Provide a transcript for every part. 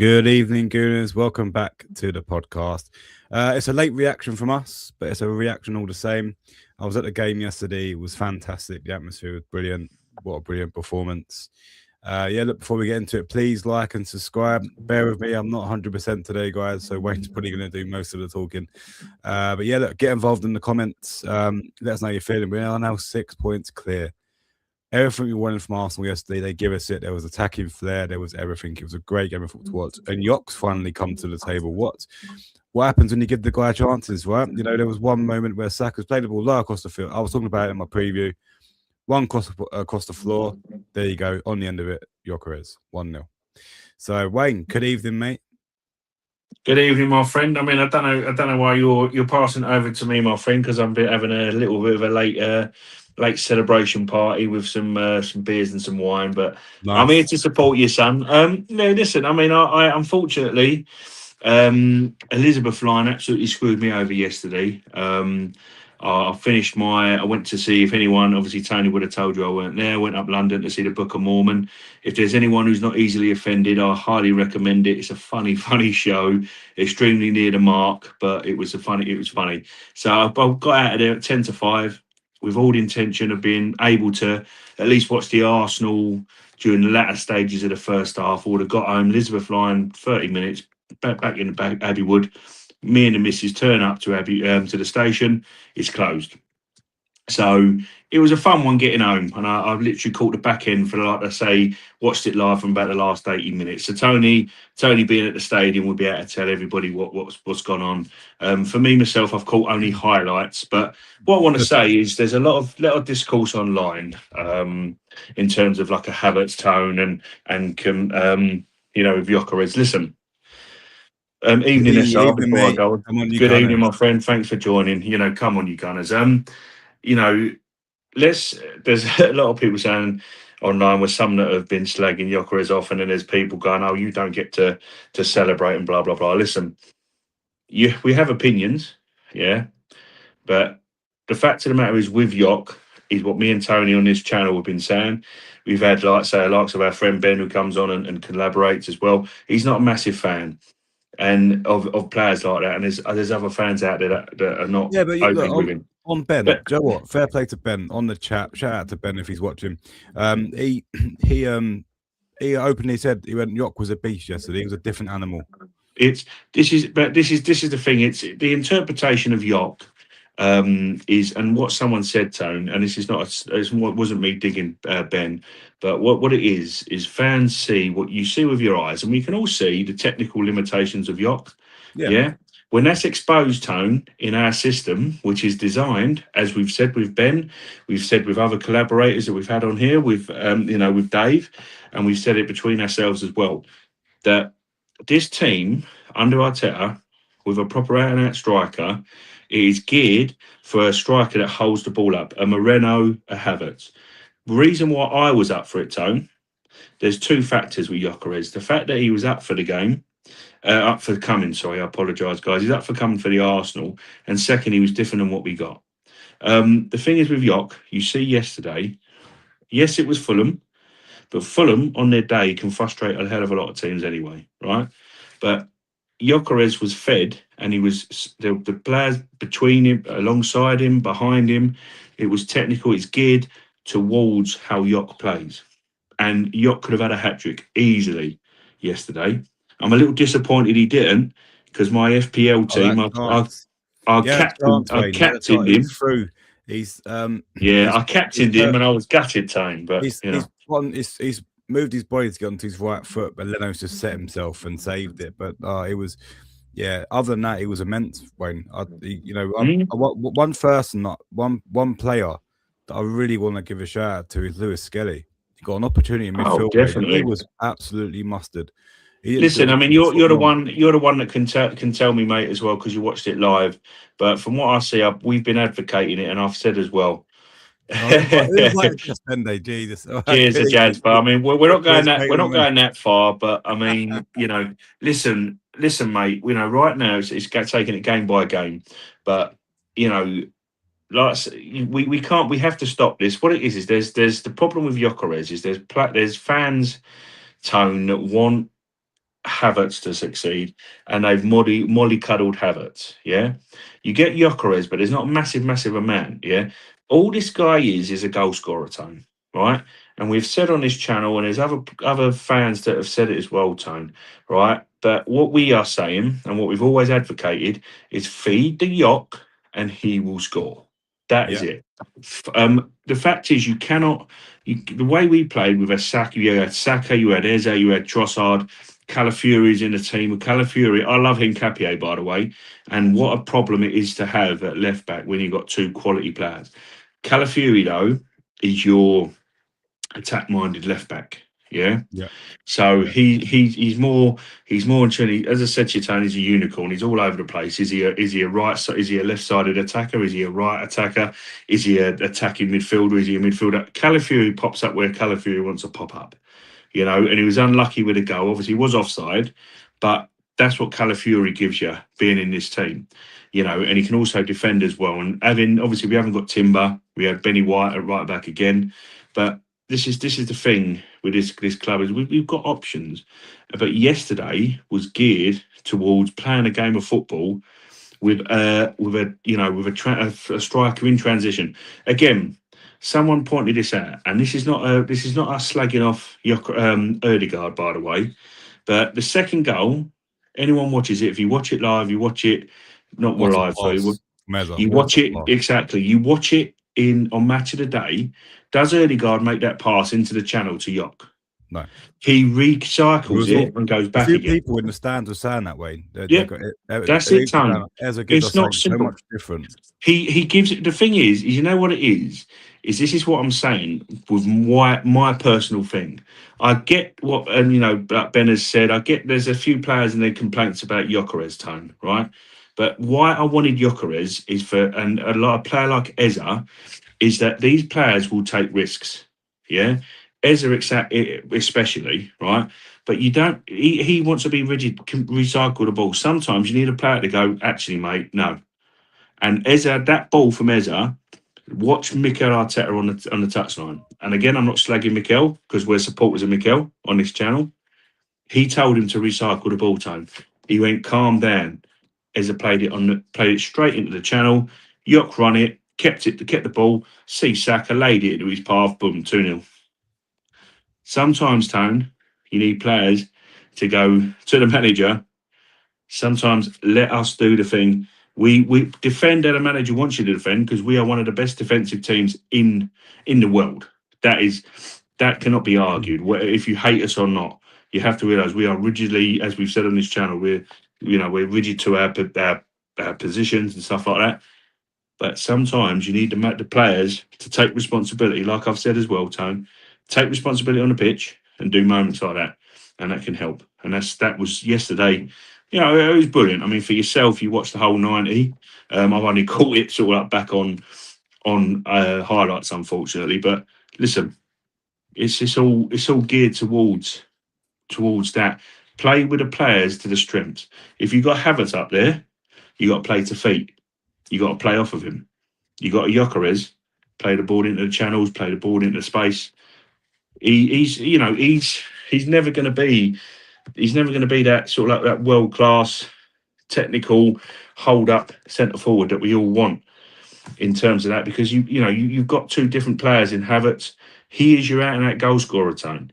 Good evening, Gooners. Welcome back to the podcast. It's a late reaction from us, but it's a reaction all the same. I was at the game yesterday. It was fantastic. The atmosphere was brilliant. What a brilliant performance. Look, before we get into it, please like and subscribe. Bear with me. I'm not 100% today, guys, so Wayne's probably going to do most of the talking. Look, get involved in the comments. Let us know how you're feeling. We are now 6 points clear. Everything we wanted from Arsenal yesterday, they give us it. There was attacking flair, there was everything. It was a great game of football to watch. And Yock's finally come to the table. What happens when you give the guy chances, right? You know, there was one moment where Saka's played the ball low across the field. I was talking about it in my preview. One across the floor. There you go. On the end of it, Gyökeres 1-0. So Wayne, good evening, mate. Good evening, my friend. I mean, I don't know why you're passing it over to me, my friend, because I'm having a little bit of a late celebration party with some beers and some wine. But I'm here to support you, son. Listen. I mean, I unfortunately, Elizabeth line absolutely screwed me over yesterday. I went to see if anyone, obviously Tony would have told you I weren't there. I went up London to see the Book of Mormon. If there's anyone who's not easily offended, I highly recommend it. It's a funny show, extremely near the mark, but it was funny. So I got out of there at 10 to 5 with all the intention of being able to at least watch the Arsenal during the latter stages of the first half. I would have got home, Elizabeth line, 30 minutes, back in the Abbey Wood. Me and the missus turn up to to the station. It's closed. So it was a fun one getting home, and I've literally caught the back end for, like I say, watched it live from about the last 80 minutes. So Tony being at the stadium will be able to tell everybody what's gone on. For me myself, I've caught only highlights, but what I want to say is there's a lot of discourse online in terms of like a Havertz tone and with Gyökeres. Listen. Evening, SR. Before I go, good evening, my friend. Thanks for joining. Come on, you Gunners. There's a lot of people saying online with some that have been slagging Gyökeres off, and then there's people going, "Oh, you don't get to celebrate and blah blah blah." Listen, we have opinions, yeah, but the fact of the matter is, with Yock, is what me and Tony on this channel have been saying. We've had, likes of our friend Ben who comes on and collaborates as well. He's not a massive fan. And of players like that, and there's other fans out there that are not open with him. On Ben, do you know what? Fair play to Ben on the chat. Shout out to Ben if he's watching. He openly said he went, Yock was a beast yesterday. He was a different animal. This is the thing. It's the interpretation of Yock is, and what someone said, Tone, and this is not it wasn't me digging Ben, but what it is fans see what you see with your eyes, and we can all see the technical limitations of Yock. Yeah. When that's exposed, Tone, in our system, which is designed, as we've said with Ben, we've said with other collaborators that we've had on here, with with Dave, and we've said it between ourselves as well, that this team under Arteta, with a proper out-and-out striker, is geared for a striker that holds the ball up, a Moreno, a Havertz. The reason why I was up for it, Tone, there's two factors with Gyökeres. The fact that he was up for the game, up for coming, sorry, I apologise, guys. He's up for coming for the Arsenal. And second, he was different than what we got. The thing is with Yock, you see yesterday, yes, it was Fulham, but Fulham on their day can frustrate a hell of a lot of teams anyway, right? But Gyökeres was fed, and he was the players between him, alongside him, behind him. It was technical. It's geared towards how Yock plays, and Yock could have had a hat trick easily yesterday. I'm a little disappointed he didn't, because my FPL team, I captained him. Through. I captained him, and I was gutted, Tone. But he's moved his body to get onto his right foot, but Leno's just set himself and saved it. But it was, other than that, it was immense, Wayne. One player that I really want to give a shout out to is Lewis Skelly. He got an opportunity in midfield. Definitely. He was absolutely mustard. Listen, I mean, you're the one that can tell me, mate, as well, because you watched it live. But from what I see, we've been advocating it, and I've said as well. Jesus. Cheers, Jazz. But I mean, we're not going that. We're not going that far. But I mean, listen, mate. Right now it's taking it game by game. But like we can't. We have to stop this. What it is there's the problem with Gyökeres is there's fans, Tone, that want Havertz to succeed, and they've mollycoddled Havertz. Yeah, you get Gyökeres, but there's not a massive amount. Yeah, all this guy is a goal scorer, Tone. Right, and we've said on this channel, and there's other fans that have said it as well, Tone. Right, but what we are saying, and what we've always advocated, is feed the Yock, and he will score. That is Yeah, it. The fact is, you cannot. The way we played with a Saka, you had Eze, you had Trossard, Calafiori's in the team. Calafiori, I love him, Capier, by the way. And what a problem it is to have at left back when you've got two quality players. Calafiori, though, is your attack minded left back. Yeah. yeah, So yeah. he's more actually, as I said to you, Tony, he's a unicorn. He's all over the place. Is he a is he a left sided attacker? Is he a right attacker? Is he a attacking midfielder? Is he a midfielder? Calafiori pops up where Calafiori wants to pop up, and he was unlucky with a goal. Obviously, he was offside, but that's what Calafiori gives you being in this team, and he can also defend as well. And obviously, we haven't got Timber, we had Benny White at right back again, but this is the thing with this club is we've got options, but yesterday was geared towards playing a game of football with a striker in transition. Again, someone pointed this out, and this is not us slagging off Erdegaard, by the way. But the second goal, anyone watches it. If you watch it live, you watch it not more What a live. Sorry, pass, Meza. you What watch a it pass. exactly. You watch it in on Match of the Day. Does Erdegaard make that pass into the channel to Yock? No, He it recycles was all. it and goes A back few again. people in the stands were saying that way. They Yeah, got that's it, Tone. Ezra gives It's us not something so simple. much different. He gives it. The thing is you know what it is this is what I'm saying with my personal thing. I get what, and like Ben has said, I get there's a few players and their complaints about Gyökeres, Tone, right? But why I wanted Gyökeres is and a lot of player like Eza is that these players will take risks. Yeah, Eza especially, right? But you don't. He wants to be rigid, recycle the ball. Sometimes you need a player to go. Actually, mate, no. And Eza, that ball from Eza, watch Mikel Arteta on the touchline. And again, I'm not slagging Mikel because we're supporters of Mikel on this channel. He told him to recycle the ball, Tone. He went, calm down. Eza played it straight into the channel. Yock run it, kept the ball. See Saka laid it into his path. Boom, 2-0. Sometimes, Tone, you need players to go to the manager. Sometimes let us do the thing. We defend that a manager wants you to defend because we are one of the best defensive teams in the world. That cannot be argued. If you hate us or not, you have to realise we are rigidly, as we've said on this channel, we're rigid to our positions and stuff like that. But sometimes you need the players to take responsibility, like I've said as well, Tone. Take responsibility on the pitch and do moments like that, and that can help. And that was yesterday. It was brilliant. I mean, for yourself, you watched the whole 90. I've only caught it sort of back on highlights, unfortunately. But listen, it's all geared towards that. Play with the players to the strengths. If you got Havertz up there, you got to play to feet. You got to play off of him. You got a Gyökeres, play the ball into the channels, play the ball into space. He's never going to be that sort of like that world class technical hold up centre forward that we all want in terms of that because you've got two different players in Havertz. He is your out and out goal scorer, Tone.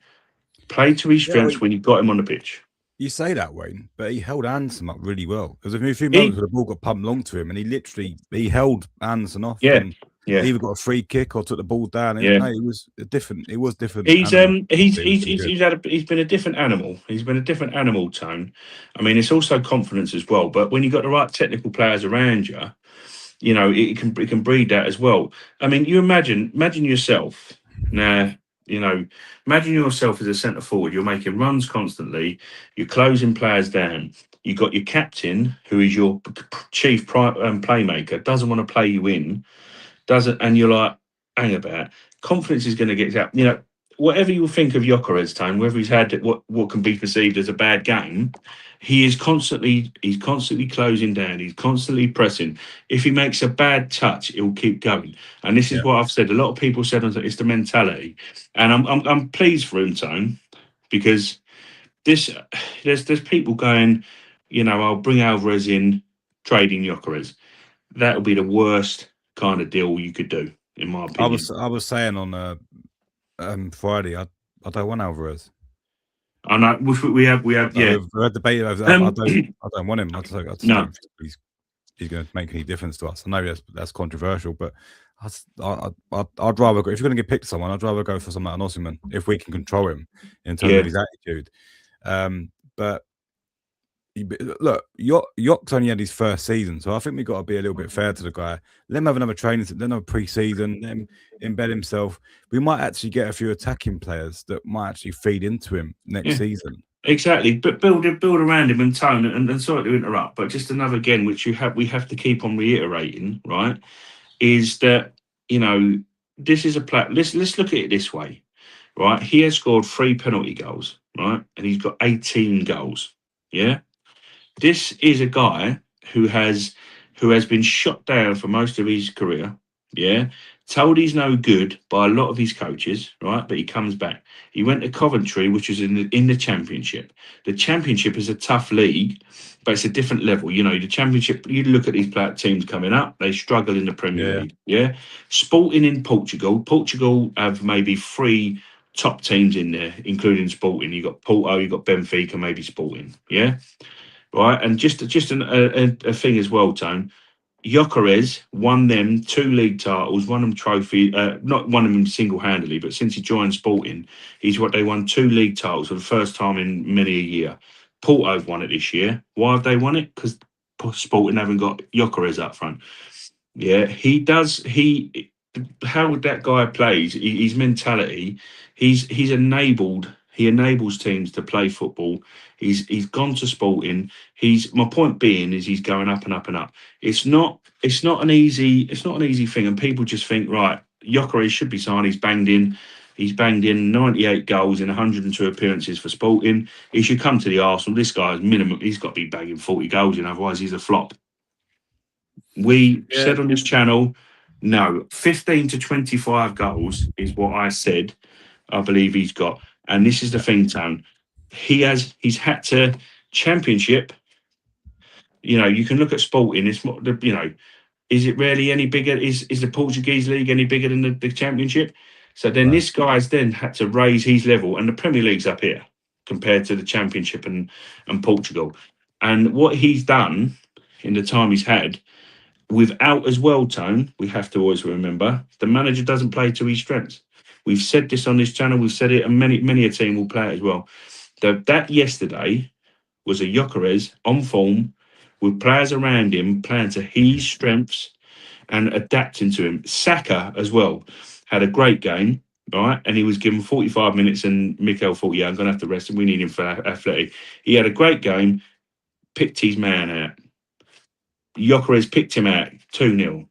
Play to his Yeah, strengths when you've got him on the pitch. you say that, Wayne, but he held Anderson up really well. Because a few moments He, where the ball got pumped long to him, and he held Anderson off, yeah, and yeah. either got a free kick or took the ball down. Yeah, No, it was different. It was different he's animal. he's It was he's really he's, good. he's been a different animal. He's been a different animal, Tone. I mean, it's also confidence as well. But when you've got the right technical players around you, it can breed that as well. I mean, you imagine yourself now. Imagine yourself as a centre forward. You're making runs constantly. You're closing players down. You got your captain, who is your chief playmaker, doesn't want to play you in, doesn't, and you're like, hang about. Confidence is going to get out. Whatever you think of Gyökeres time, whether he's had what can be perceived as a bad game, he's constantly closing down. He's constantly pressing. If he makes a bad touch, he'll keep going. And this is Yeah, what I've said. A lot of people said it's the mentality, and I'm pleased for him, Tone, because this there's people going, I'll bring Alvarez in, trading Gyökeres. That'll be the worst kind of deal you could do, in my opinion. I was saying on Friday, I don't want Alvarez. I know we have yeah. We had debate over that. Um, I don't want him. I just no, don't think he's going to make any difference to us. I know that's controversial, but I'd rather go, if you're going to get picked someone, I'd rather go for someone like Osimhen if we can control him in terms yeah, of his attitude. But look, Yock's only had his first season, so I think we've got to be a little bit fair to the guy. Let him have another training, then have pre-season, let him embed himself. We might actually get a few attacking players that might actually feed into him next yeah. season. Exactly, but build around him and tone, and sorry to interrupt, but just another again, which we have to keep on reiterating, right? Is that this is a let's look at it this way, right? He has scored 3 penalty goals, right, and he's got 18 goals. Yeah, this is a guy who has been shot down for most of his career. Yeah, told he's no good by a lot of his coaches, right? But he comes back. He went to Coventry, which is in the Championship. The Championship is a tough league, but it's a different level. The Championship. You look at these teams coming up; they struggle in the Premier Yeah, League. Yeah, Sporting in Portugal. Portugal have maybe three top teams in there, including Sporting. You got Porto, you got Benfica, maybe Sporting. Yeah, right? And just a thing as well, Tone. Gyökeres won them 2 league titles, won them trophy, not won them single handedly, but since he joined Sporting, they won 2 league titles for the first time in many a year. Porto have won it this year. Why have they won it? Because Sporting haven't got Gyökeres up front. Yeah, he does. How that guy plays, his mentality, he's enabled. He enables teams to play football. He's gone to Sporting. My point being is he's going up and up and up. It's not an easy thing, and people just think, right, Gyökeres should be signed. He's banged in 98 goals in 102 appearances for Sporting. He should come to the Arsenal. This guy's minimum. He's got to be banging 40 goals in, otherwise he's a flop. We yeah, said on this channel, no, 15 to 25 goals is what I said. I believe he's got. And this is the thing, Tone. He's had to Championship. You can look at Sporting. It's not is it really any bigger? Is the Portuguese league any bigger than the Championship? So then no, this guy's then had to raise his level, and the Premier League's up here compared to the Championship and Portugal. And what he's done in the time he's had, without as well, Tone, we have to always remember the manager doesn't play to his strengths. We've said this on this channel, we've said it, and many a team will play it as well. That yesterday was a Gyökeres on form with players around him playing to his strengths and adapting to him. Saka as well had a great game, right? And he was given 45 minutes, and Mikel thought, yeah, I'm going to have to rest him. We need him for athletic. He had a great game, picked his man out. Gyökeres picked him out 2-0.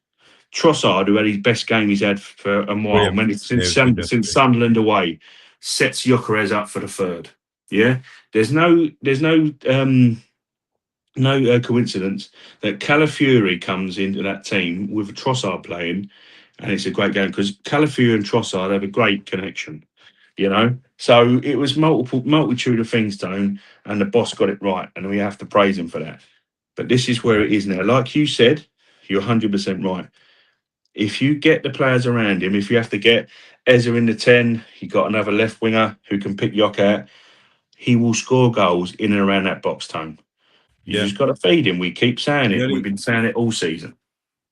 Trossard, who had his best game he's had for a while, William. since Yeah, it was good yesterday. Sunderland away, sets Gyökeres up for the third. Yeah, there's no coincidence that Calafiori comes into that team with Trossard playing, and it's a great game because Calafiori and Trossard have a great connection. So it was multitude of things, Tone, and the boss got it right, and we have to praise him for that. But this is where Yeah, it is now. Like you said, you're 100% right. If you get the players around him, if you have to get Eza in the 10, you got another left winger who can pick Yock out, he will score goals in and around that box, Tone. You yeah. just got to feed him. We keep saying The it. We've only been saying it all season.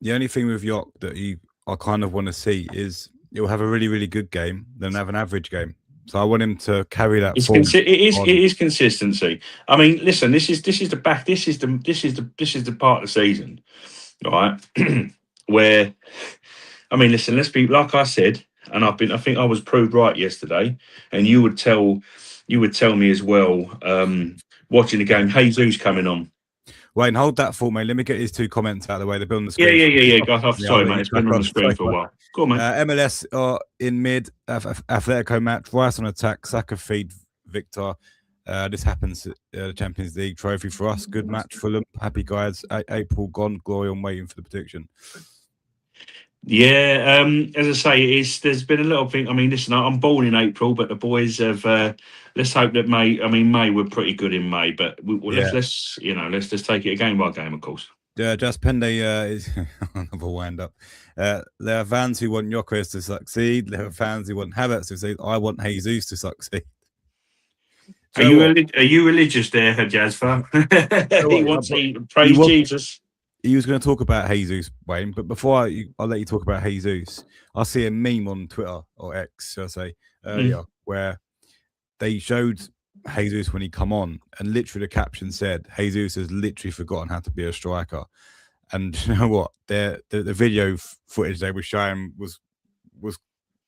the only thing with Yock that I kind of want to see is he'll have a really really good game, then have an average game. So I want him to carry that form It on. is consistency. I mean, listen. This is the part of the season, right? Where, I mean, listen. Let's be like I said, and I think I was proved right yesterday, and you would tell me as well. Watching the game, Jesus coming on. Wait, and hold that thought, mate. Let me get these two comments out of the way. They've been on the Yeah, screen yeah, for yeah, yeah. I'm yeah, I'll sorry, let mate. you It's crack been on the on. screen Sorry, for a mate. while. Go on, mate. MLS are in mid Atletico match. Rice on attack. Saka feed Victor. This happens at the Champions League trophy for us. Good match, Fulham. Happy guys. April gone. Glory on waiting for the prediction. Yeah, as I say, it's there's been a little thing. I mean, listen, I'm born in April, but the boys have. Let's hope that May. I mean, May were pretty good in May, but Yeah. let's let's just take it game by game, of course. Just Pende is another wind up. There are fans who want Jokeris to succeed. There are fans who want Havertz to succeed. I want Jesus to succeed. Are you religious there, Jazfa? He wants to praise Jesus. He was going to talk about Jesus, Wayne, but before I'll let you talk about Jesus, I see a meme on Twitter or X, shall I say, earlier, where they showed Jesus when he come on, and literally the caption said, Jesus has literally forgotten how to be a striker. And you know what? The video footage they were showing was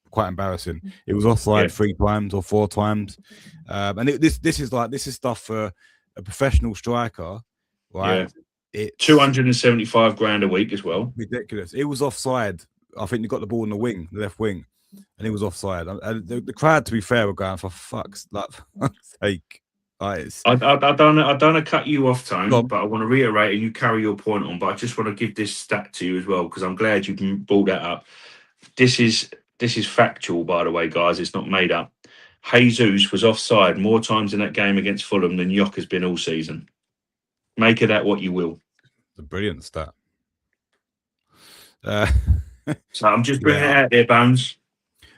quite embarrassing. It was offside 3 times or 4 times, and this is stuff for a professional striker, right? Yeah. It's 275 grand a week as well. Ridiculous. It was offside. I think he got the ball in the wing, the left wing, and it was offside. And the crowd, to be fair, were going for fuck's sake. I don't want to cut you off, Tone, but I want to reiterate and you carry your point on. But I just want to give this stat to you as well because I'm glad you brought that up. This is factual, by the way, guys. It's not made up. Jesus was offside more times in that game against Fulham than Jock has been all season. Make of that what you will. It's a brilliant stat. So I'm just bringing it out there, Bones.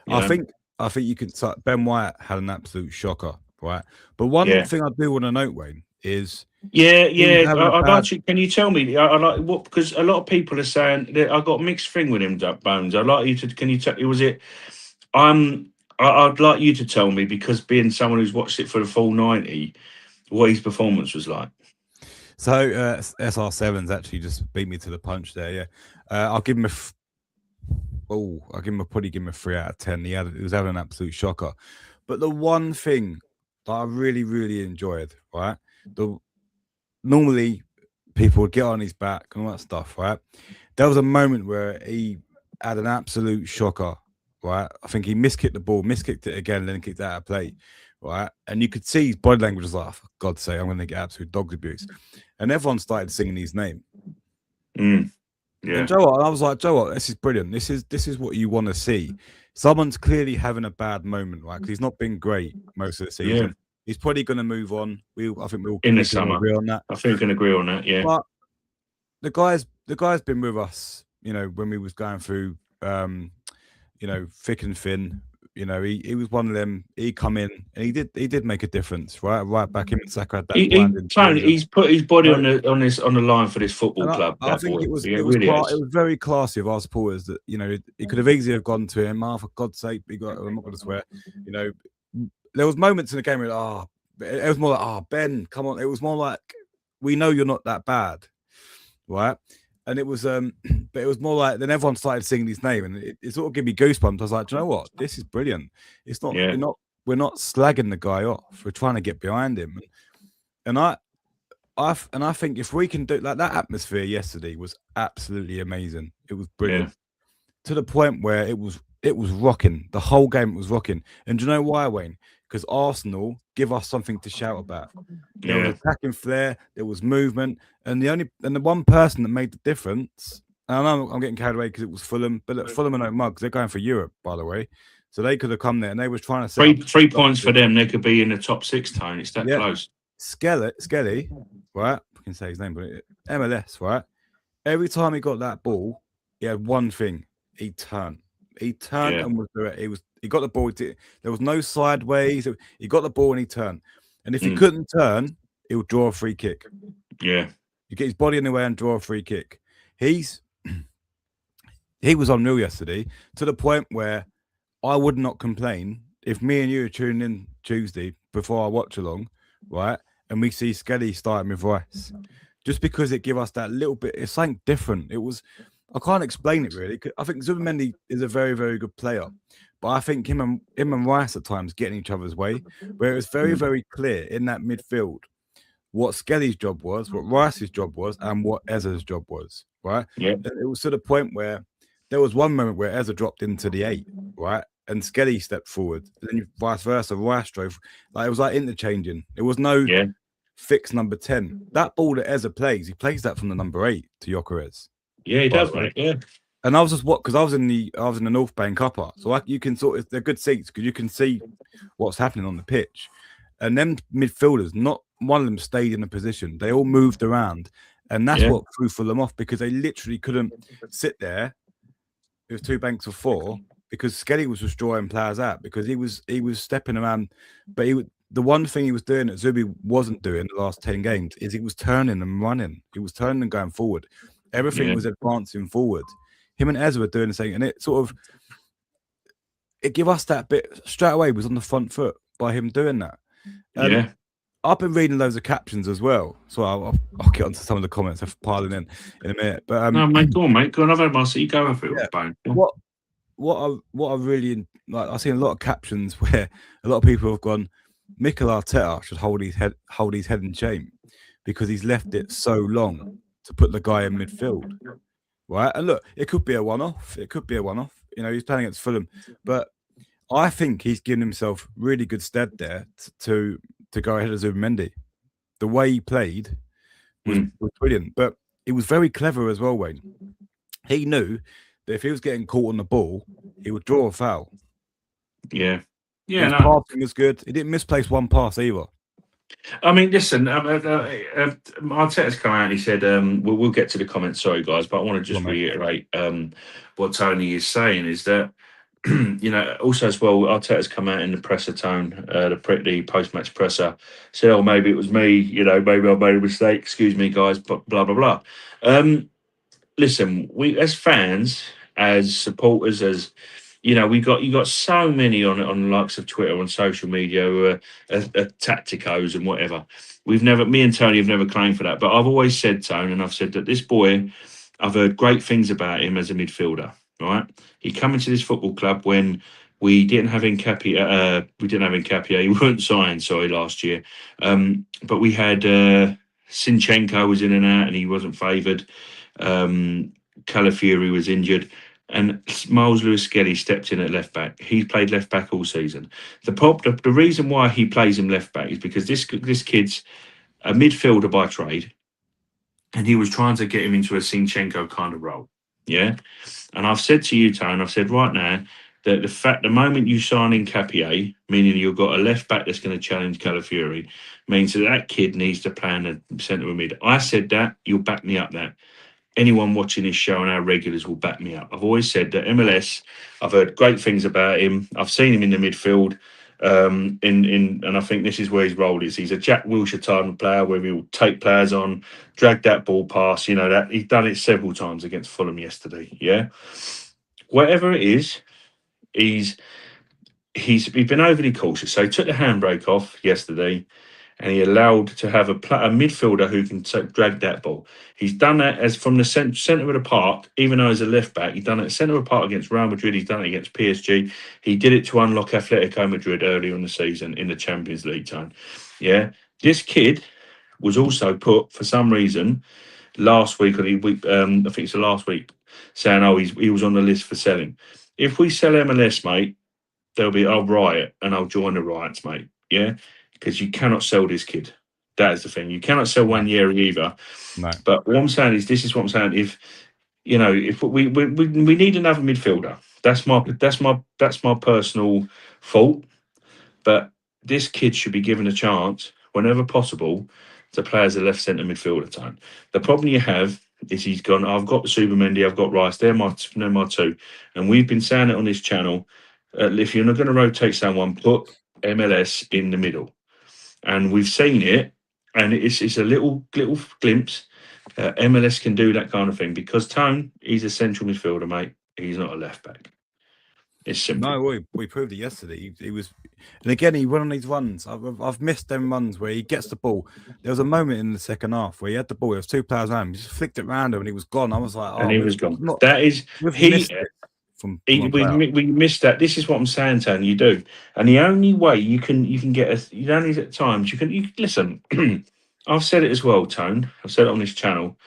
I think you can. Ben White had an absolute shocker, right? But one thing I do want to note, Wayne, is I'd like you. Can you tell me? I like what because a lot of people are saying that I got a mixed thing with him, Bones. I'd like you to. Can you tell? Was it? I'd like you to tell me because being someone who's watched it for the full 90, what his performance was like. So SR7's actually just beat me to the punch there. Yeah, I'll give him probably give him a 3 out of 10. He was having an absolute shocker. But the one thing that I really, really enjoyed, right? Normally people would get on his back and all that stuff, right? There was a moment where he had an absolute shocker, right? I think he miskicked the ball, miskicked it again, then kicked it out of play, right? And you could see his body language was like, oh, for God's sake, I'm going to get absolute dog abuse. And everyone started singing his name. Yeah. And Joe, I was like, Joe, this is brilliant. This is what you want to see. Someone's clearly having a bad moment, right? Because he's not been great most of the season. Yeah. He's probably going to move on. I think we'll in the summer agree on that. I think we can agree on that. Yeah. But the guy's been with us, when we was going through, thick and thin. He was one of them. He come in and he did make a difference, right back in Saka had that. He's put his body on the line for this football club. I think it was very classy of our supporters that he could have easily have gone to him. For God's sake, I'm not going to swear. There was moments in the game where it was more like Ben, come on. It was more like we know you're not that bad, right? And it was, but it was more like then everyone started singing his name, and it sort of gave me goosebumps. I was like, do you know what? This is brilliant. It's not, we're not slagging the guy off. We're trying to get behind him, and I think if we can do like that atmosphere yesterday was absolutely amazing. It was brilliant to the point where it was rocking. The whole game was rocking. And do you know why, Wayne? Because Arsenal give us something to shout about. There was attacking flair, there was movement, and the one person that made the difference. And I know I'm getting carried away because it was Fulham, but look, Fulham are no mugs. They're going for Europe, by the way, so they could have come there and they were trying to set 3 points for them. They could be in the top 6. Tone. It's that close. Skelly, right? I can say his name, but MLS, right? Every time he got that ball, he had one thing: he turned and was doing it. He got the ball. There was no sideways. He got the ball and he turned. And if he couldn't turn, he would draw a free kick. Yeah. You get his body in the way and draw a free kick. He was unreal yesterday to the point where I would not complain if me and you are tuning in Tuesday before I watch along, right? And we see Skelly starting with Rice. Just because it give us that little bit, it's something different. It was, I can't explain it really. I think Zubimendi is a very, very good player. But I think him and Rice at times get in each other's way, where it was very, very clear in that midfield what Skelly's job was, what Rice's job was, and what Ezra's job was, right? Yeah. It was to the point where there was one moment where Ezra dropped into the 8, right? And Skelly stepped forward. And then vice versa, Rice drove. Like it was like interchanging. It was no fixed number 10. That ball that Ezra plays, he plays that from the number 8 to Gyökeres. Yeah, he does, mate. Yeah. And I was just what because I was in the North Bank upper, so you can sort of they're good seats because you can see what's happening on the pitch. And them midfielders, not one of them stayed in a position. They all moved around, and that's Yeah, what threw Fulham off because they literally couldn't sit there with two banks of four because Skelly was just drawing players out because he was stepping around, but the one thing he was doing that Zubi wasn't doing the last 10 games is he was turning and running. He was turning and going forward. Everything yeah, was advancing forward. Him and Ezra were doing the same, and it sort of it gave us that bit straight away. Was on the front foot by him doing that. And yeah. I've been reading loads of captions as well, so I'll get onto some of the comments of piling in a minute. But No, mate, go on, mate. Go on. I've had my seat. Go for yeah, it, Bone. what I really like, I've seen a lot of captions where a lot of people have gone, Mikel Arteta should hold his head in shame because he's left it so long to put the guy in midfield, right? And look, it could be a one-off. It could be a one-off. You know, he's playing against Fulham, but I think he's given himself really good stead there to go ahead of Zubimendi. The way he played was brilliant, but he was very clever as well, Wayne. He knew that if he was getting caught on the ball, he would draw a foul. Yeah. Yeah, His no. passing was good. He didn't misplace one pass either. I mean, listen, Arteta's come out and he said, we'll get to the comments, sorry, guys, but I want to Come on, just mate. reiterate what Tony is saying is that, also as well, Arteta's come out in the presser tone, the post-match presser, said, oh, maybe it was me, maybe I made a mistake, excuse me, guys, but blah, blah, blah. Listen, we as fans, as supporters, as you got so many on the likes of Twitter, on social media, who are tacticos and whatever. Me and Tony have never claimed for that, but I've always said, Tone, and I've said that this boy, I've heard great things about him as a midfielder. Right, he come into this football club when we didn't have Nkapia. We didn't have Nkapia. He weren't signed, sorry, last year. But we had Sinchenko was in and out, and he wasn't favoured. Calafiori was injured, and Miles Lewis Skelly stepped in at left back. He played left back all season. The reason why he plays him left back is because this kid's a midfielder by trade, and he was trying to get him into a Sinchenko kind of role. Yeah, and I've said to you, Tone, I've said right now that the moment you sign in Capier, meaning you've got a left back that's going to challenge Calafiori, means that kid needs to play in the centre of mid. I said that, you'll back me up that. Anyone watching this show and our regulars will back me up. I've always said that MLS, I've heard great things about him. I've seen him in the midfield. And I think this is where his role is. He's a Jack Wilshere type of player where he'll take players on, drag that ball past, that he's done it several times against Fulham yesterday. Yeah. Whatever it is, he's been overly cautious. So he took the handbrake off yesterday, and he allowed to have a midfielder who can drag that ball. He's done that as from the centre of the park, even though he's a left back. He's done it centre of the park against Real Madrid. He's done it against PSG. He did it to unlock Atletico Madrid earlier in the season in the Champions League time. Yeah, this kid was also put for some reason last week or the week. I think it's the last week, saying, "Oh, he was on the list for selling." If we sell MLS, mate, there'll be I'll riot and I'll join the riots, mate. Yeah, because you cannot sell this kid. That is the thing. You cannot sell No, one year either. no. But what I'm saying is, this is what I'm saying. If we need another midfielder, that's my personal fault. But this kid should be given a chance whenever possible to play as a left centre midfielder. Time. The problem you have is he's gone. I've got Supermendy. I've got Rice. They're my two, and we've been saying it on this channel. If you're not going to rotate someone, put MLS in the middle, and we've seen it. And it's a little glimpse. MLS can do that kind of thing because Tone, he's a central midfielder, mate. He's not a left back. It's simple. No, we proved it yesterday. He was, and again, he went on these runs. I've missed them runs where he gets the ball. There was a moment in the second half where he had the ball. There was two players around him. He just flicked it round him and he was gone. I was like, And oh, he was gone. not, That is we've he. missed it from He a player. we missed that. This is what I'm saying, Tony. You do, and the only way you can get us. You only at times you listen. I've said it as well, Tone. I've said it on this channel,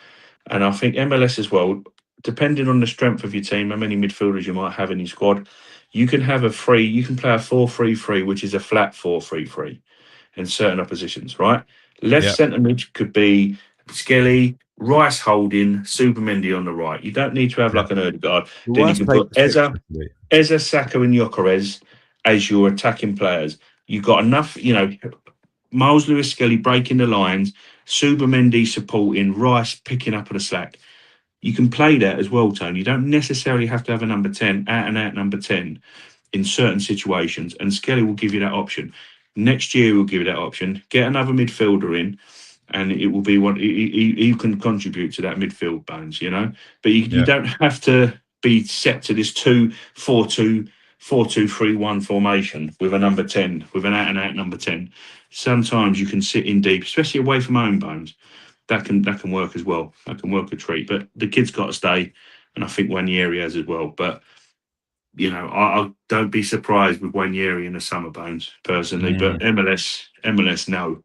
and I think MLS as well. Depending on the strength of your team, how many midfielders you might have in your squad, you can have you can play a 4-3-3, which is a flat 4-3-3 in certain oppositions, right? Left Yeah, centre mid could be Skelly, Rice holding, Supermendy on the right. You don't need to have Yeah. like an Odegaard. Well, Then you Rice can played put for six Eza, yesterday. Saka, and Gyökeres as your attacking players. You've got enough, Miles Lewis Skelly breaking the lines, Supermendy supporting, Rice picking up the slack. You can play that as well, Tony. You don't necessarily have to have a number 10, out and out number 10 in certain situations, and Skelly will give you that option. Next year, we'll give you that option. Get another midfielder in, and it will be one. He can contribute to that midfield, Bones. But you Yeah. don't have to be set to this 2-4-2, 4-2-3-1 formation with a number 10, with an out and out number 10. Sometimes you can sit in deep, especially away from home, Bones. That can work as well. That can work a treat. But the kid's got to stay, and I think Wanyeri has as well. But I don't be surprised with Wanyeri in the summer, Bones, personally. But Mm, MLS, no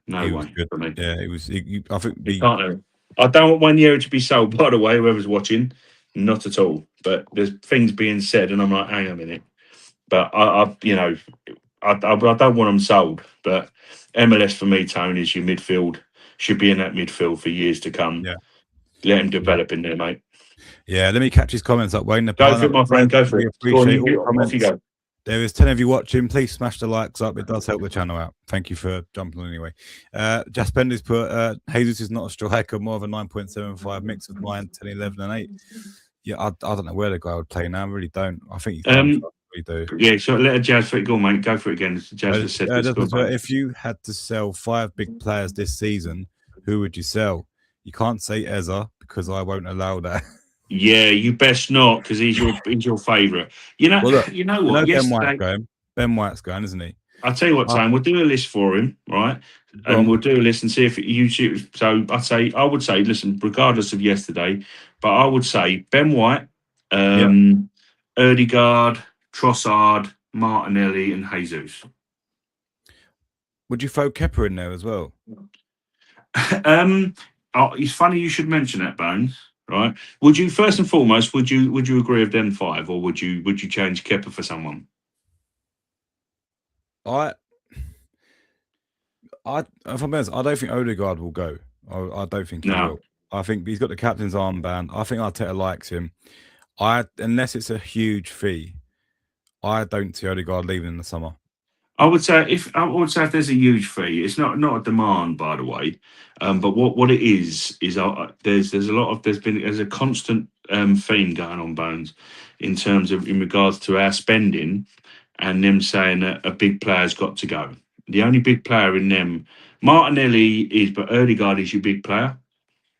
he was way good. for me. Yeah, he was. I think You can't have. I don't want Wanyeri to be sold, by the way, whoever's watching. Not at all. But there's things being said, and I'm like, hang a minute. But I don't want them sold. But MLS for me, Tony, is your midfield. Should be in that midfield for years to come. Yeah. Let him Yeah. develop in there, mate. Yeah, let me catch his comments up, Wayne. Go for it, my friend. Go for We it. Go on, appreciate all the off you comments. go. There is 10 of you watching. Please smash the likes up. It does help the channel out. Thank you for jumping on anyway. Jaspender's put Jesus is not a striker, more of a 9.75 mix of 9, 10, 11, and 8. Yeah, I don't know where the guy would play now. I really don't. I think he's done. We do. Yeah, so let a Jazz for it go, mate. Go for it again. Jazz said this. If you had to sell 5 big players this season, who would you sell? You can't say Eza because I won't allow that. Yeah, you best not, because he's your favourite. Well, look, you know what? Yesterday, Ben White's going, isn't he? I'll tell you what, Sam. We'll do a list for him, right? And we'll do a list and see if you choose. So I would say, listen, regardless of yesterday, but I would say Ben White, Erdegaard, Trossard, Martinelli, and Jesus. Would you throw Kepa in there as well? It's funny you should mention that, Bones. Right? Would you first and foremost would you agree with them 5, or would you change Kepa for someone? If I'm honest, I don't think Odegaard will go. I don't think he will. I think he's got the captain's armband. I think Arteta likes him. Unless it's a huge fee, I don't see Odegaard leaving in the summer. I would say if there's a huge fee, it's not a demand, by the way. But what it is there's a constant theme going on, Bones, in regards to our spending, and them saying that a big player's got to go. The only big player in them, Martinelli is, but Erdegaard is your big player.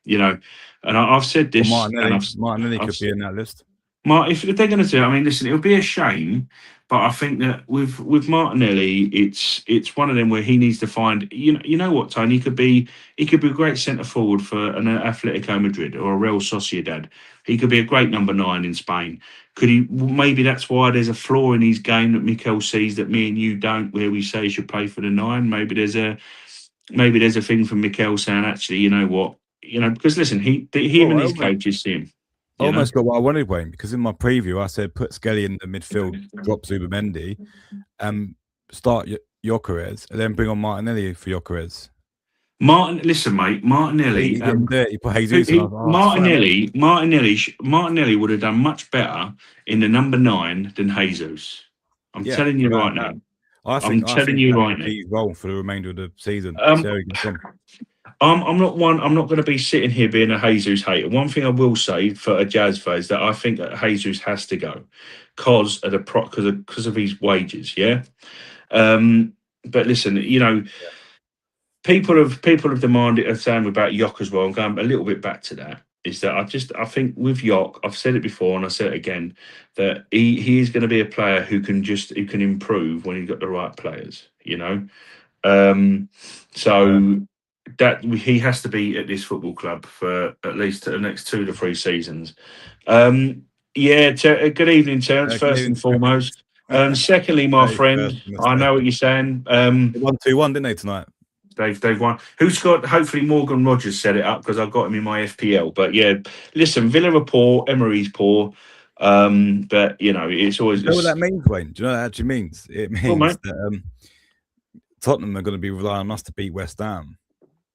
And I've said this. Martinelli could be in that list. If they're going to do it, I mean, listen, it'll be a shame, but I think that with Martinelli, it's one of them where he needs to find. You know what, Tony? He could be a great centre forward for an Atletico Madrid or a Real Sociedad. He could be a great number 9 in Spain. Could he? Maybe that's why there's a flaw in his game that Mikel sees that me and you don't, where we say he should play for the 9. Maybe there's a thing from Mikel saying, actually, you know what? Because listen, him and his coaches see him. I almost got what I wanted, Wayne, because in my preview I said put Skelly in the midfield, drop Supermendy, start Gyökeres, and then bring on Martinelli for Gyökeres. Listen, mate, Martinelli. He put Jesus. Martinelli would have done much better in the number 9 than Jesus. I'm telling you right now. I'm telling you right now. He's role for the remainder of the season. I'm not going to be sitting here being a Jesus hater. One thing I will say for a Jazz fan is that I think that Jesus has to go because of his wages. Yeah. But listen, people have demanded a saying about Yock as well. I'm going a little bit back to that. Is that I think with Yock, I've said it before and I said it again, that he is going to be a player who can improve when he's got the right players. That he has to be at this football club for at least the next 2 to 3 seasons. Good evening, Terence. First and foremost. Secondly, my friend, I know what you're saying. They won 2-1, didn't they tonight? They've won. Who's got? Hopefully, Morgan Rogers set it up because I've got him in my FPL. But yeah, listen, Villa are poor, Emery's poor. But it's always. You know what that means, Wayne? Do you know what that actually means? It means that Tottenham are going to be relying on us to beat West Ham.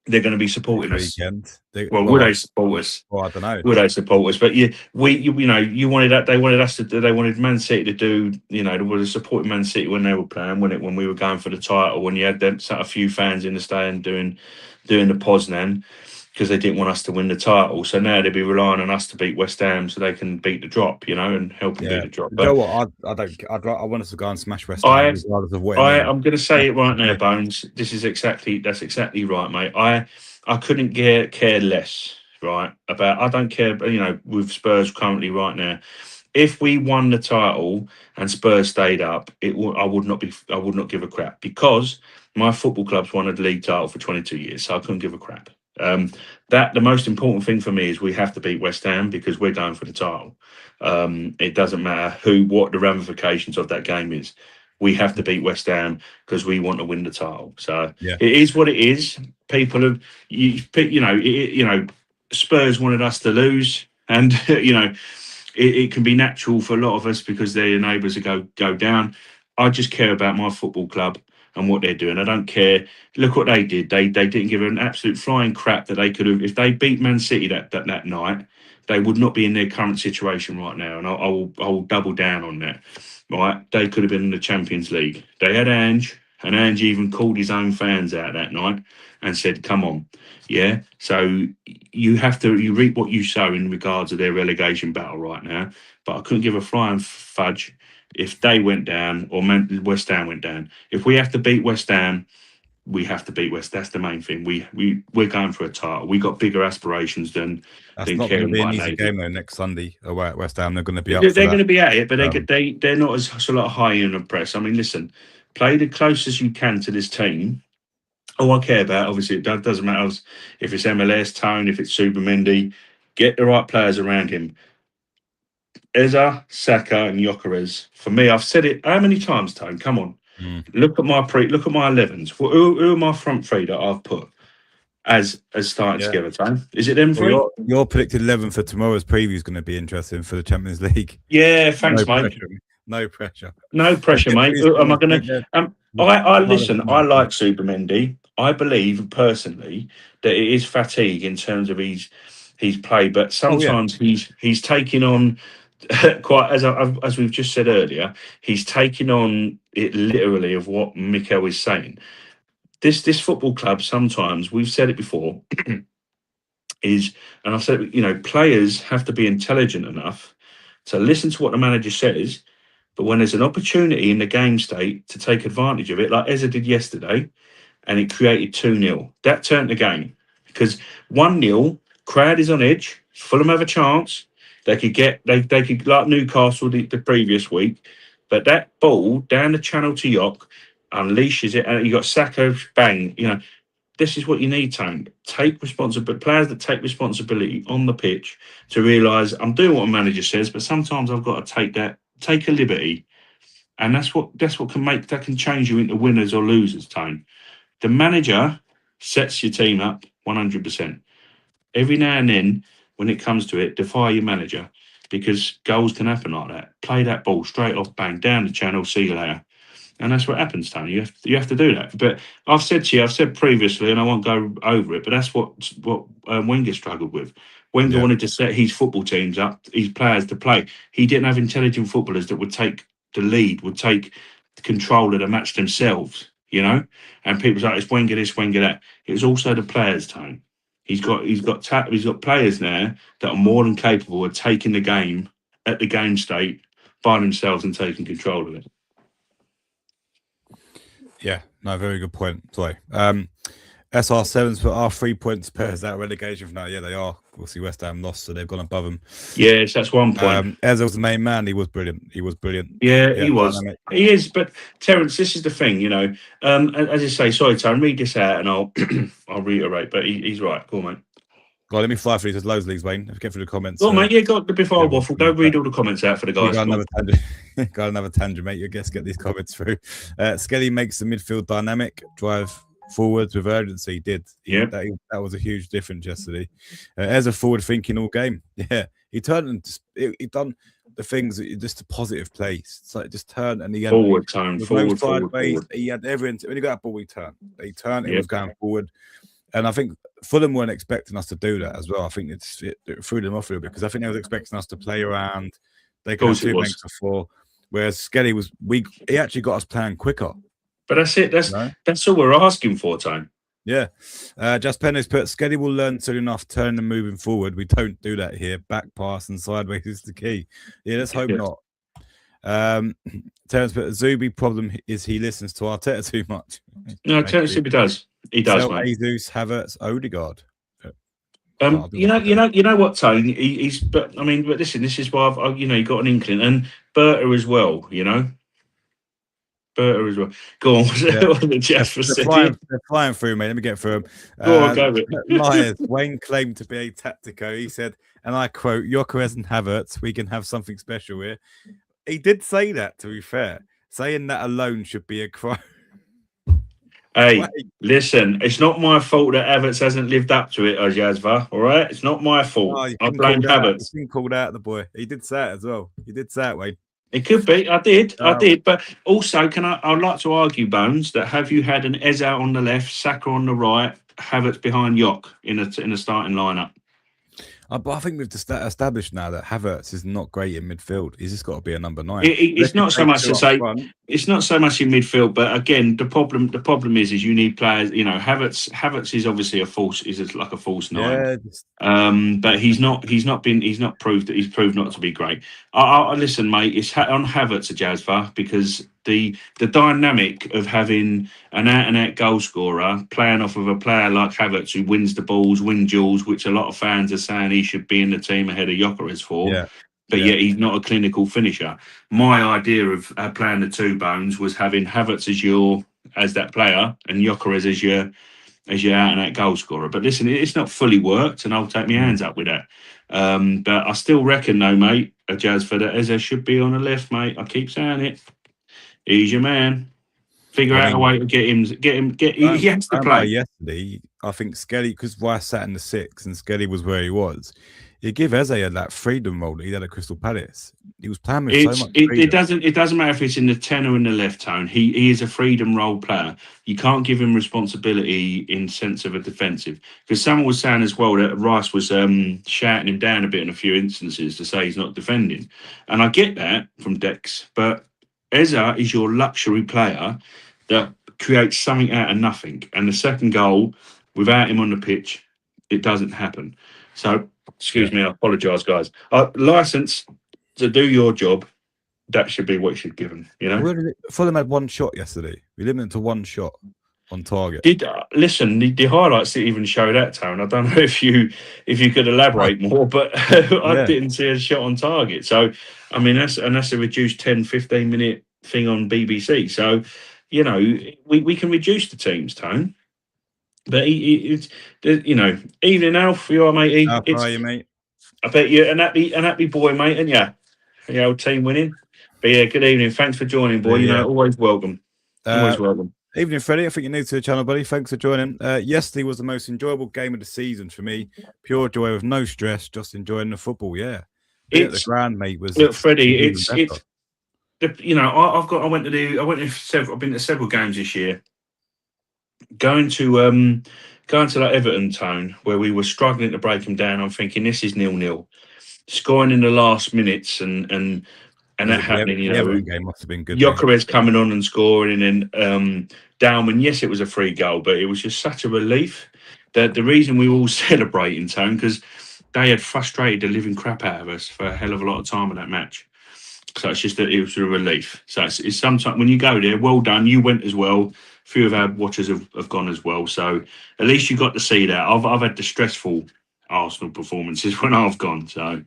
they're going to be supporting us. weekend. Well, would they support us? Well, I don't know. Would they support us? But you wanted that. They wanted us to. They wanted Man City to do. They were supporting Man City when they were playing. When we were going for the title. When you had them, sat a few fans in the stand doing the Poznan, because they didn't want us to win the title. So now they'd be relying on us to beat West Ham so they can beat the drop, and help them beat the drop. But you know what? I want us to go and smash West Ham regardless of what it means. I'm going to say it right now, Bones. That's exactly right, mate. I couldn't care less, right? I don't care, with Spurs currently right now. If we won the title and Spurs stayed up, I would not give a crap, because my football club's won a league title for 22 years, so I couldn't give a crap. The most important thing for me is we have to beat West Ham, because we're going for the title. It doesn't matter what the ramifications of that game is. We have to beat West Ham because we want to win the title. So It is what it is. People have, Spurs wanted us to lose, and it can be natural for a lot of us because their neighbours go down. I just care about my football club and what they're doing. I don't care. Look what they did. They didn't give an absolute flying crap that they could have. If they beat Man City that night, they would not be in their current situation right now. And I will double down on that. Right? They could have been in the Champions League. They had Ange, and Ange even called his own fans out that night and said, "Come on." Yeah. So you reap what you sow in regards to their relegation battle right now. But I couldn't give a flying fudge if they went down or West Ham went down. If we have to beat West Ham, we have to beat West. That's the main thing. We're going for a title. We got bigger aspirations than. That's not going to be an easy game though. Next Sunday away at West Ham, they're going to be up. They're going to be at it, but they're not as sort of high in the press. I mean, listen, play the closest you can to this team. All I care about, obviously, it doesn't matter if it's MLS, Tone, if it's Supermendy. Get the right players around him. Eza, Saka, and Gyökeres. For me, I've said it how many times, Tone? Come on, look at my 11s. Who are my front three that I've put as starting together? Tone, is it them three? Your predicted 11 for tomorrow's preview is going to be interesting for the Champions League. Yeah, thanks, mate. No pressure. No pressure, mate. Am I going to? I listen. I like Supermendy. I believe personally that it is fatigue in terms of his play, but sometimes he's taking on quite as we've just said earlier. He's taking on it literally of what Mikel is saying. This football club, sometimes we've said it before, and I've said, players have to be intelligent enough to listen to what the manager says, but when there's an opportunity in the game state to take advantage of it, like Eza did yesterday, and it created 2-0. That turned the game, because 1-0, crowd is on edge. Fulham have a chance. They could like Newcastle the previous week, but that ball down the channel to York unleashes it, and you got Saka, bang. This is what you need, Tone. Take responsibility. Players that take responsibility on the pitch to realise I'm doing what a manager says, but sometimes I've got to take a liberty, and that's what can change you into winners or losers, Tone. The manager sets your team up 100%. Every now and then, when it comes to it, defy your manager, because goals can happen like that. Play that ball straight off, bang, down the channel, see you later. And that's what happens, Tony. You have to do that. But I've said previously, and I won't go over it, but that's what Wenger struggled with. Wenger wanted to set his football teams up, his players to play. He didn't have intelligent footballers that would take the lead, would take control of the match themselves. And people say it's Wenger this, Wenger that. It was also the players' time. He's got players now that are more than capable of taking the game at the game state by themselves and taking control of it. Yeah, no, very good point. Sorry. SR7's put our 3 points Spurs out relegation from now. Yeah, they are. Obviously, West Ham lost, so they've gone above them. Yes, that's 1 point. Eza was the main man. He was brilliant. Yeah, he was. Dynamic. He is. But Terence, this is the thing, as I say, sorry, Tone, read this out and I'll reiterate. But he's right. Cool, mate. God, let me fly through. There's loads of these, Wayne. Let's get through the comments. Oh, mate, before I waffle, go read all the comments out for the guys. Got another tangent, mate. You guess get these comments through. Skelly makes the midfield dynamic, drive forwards with urgency. He did. That was a huge difference yesterday. As a forward thinking all game. Yeah, he turned and he done the things just a positive place. It's like just turn and he had forward. He had everything. When he got that ball, he turned. He was going forward. And I think Fulham weren't expecting us to do that as well. I think it threw them off a little bit because I think they was expecting us to play around. They Of could have course it two was. banks of four, whereas Skelly he actually got us playing quicker. But that's it. No? That's all we're asking for, Tone. Yeah. Just Penny's put Skelly will learn soon enough, turning and moving forward. We don't do that here. Back pass and sideways is the key. Yeah, let's hope Yeah. not. Terence put Zubi problem is he listens to Arteta too much. No, Terence he does. He does, Sell mate. Jesus, Havertz, Odegaard. You know what, Tone? He's. But I mean, but listen, this is why you got an inkling, and Berta as well. Berta as well. Go on, what the Jeff said. They're flying through, mate. Let me get through them. Go on, go with it. Liars. Wayne claimed to be a tactico. He said, and I quote, Gyökeres and Havertz, we can have something special here. He did say that, to be fair. Saying that alone should be a crime. Hey, listen, it's not my fault that Havertz hasn't lived up to it, Ajazva. All right, it's not my fault. I blame Havertz. He's been called out, the boy. He did say it as well. He did say it, Wayne. It could be. I did. But also, I'd like to argue, Bones, that have you had an Eze on the left, Saka on the right, Havertz behind Yok in a starting lineup? But I think we've established now that Havertz is not great in midfield. He's just got to be a number 9. It's not so much to say it's not so much in midfield, but again, the problem is you need players. Havertz is obviously a false false 9. But he's proved not to be great. I listen, mate. It's on Havertz, Jazva, because the dynamic of having an out-and-out goal scorer playing off of a player like Havertz who wins the balls, win duels, which a lot of fans are saying he should be in the team ahead of Gyökeres for. Yeah. But yet he's not a clinical finisher. My idea of playing the two Bones was having Havertz as that player and Gyökeres as your out-and-out goal scorer. But listen, it's not fully worked, and I'll take my hands up with that. But I still reckon, though, mate, Jazz, that Eze should be on the left, mate. I keep saying it. He's your man. Figure out a way to get him. He has to play. Yesterday, I think Skelly, because Rice sat in the 6 and Skelly was where he was. You give Eze that freedom role that he had at Crystal Palace. He was playing with so much freedom. It doesn't matter if it's in the 10 or in the left tone. He is a freedom role player. You can't give him responsibility in sense of a defensive. Because someone was saying as well that Rice was shouting him down a bit in a few instances to say he's not defending. And I get that from Dex, but Eze is your luxury player that creates something out of nothing. And the second goal, without him on the pitch, it doesn't happen. So, excuse me, I apologise, guys. License to do your job, that should be what you should give him, Fulham had one shot yesterday. We limited to one shot on target. Listen, the highlights didn't even show that, Tone. I don't know if you could elaborate more, but I didn't see a shot on target. So, I mean, that's a reduced 10, 15-minute thing on BBC. So, we can reduce the teams, Tone. But evening, Alf, you are, mate. How are you, mate? I bet you're an happy boy, mate, and the old team winning. But yeah, good evening. Thanks for joining, boy. Always welcome. Always welcome. Evening, Freddie. I think you're new to the channel, buddy. Thanks for joining. Yesterday was the most enjoyable game of the season for me. Pure joy with no stress, just enjoying the football. Yeah, the grand mate was. Look, Freddie, I've been to several games this year. Going to like Everton, Tone, where we were struggling to break them down. I'm thinking this is 0-0. Scoring in the last minutes and that happening. The Everton game must have been good. Gyökeres coming on and scoring, and then Dalman. Yes, it was a free goal, but it was just such a relief. That the reason we were all celebrating, Tone, because they had frustrated the living crap out of us for a hell of a lot of time in that match. So it's just that it was a relief. So it's sometimes when you go there, well done. You went as well. A few of our watchers have gone as well. So at least you got to see that. I've had the stressful Arsenal performances when I've gone. So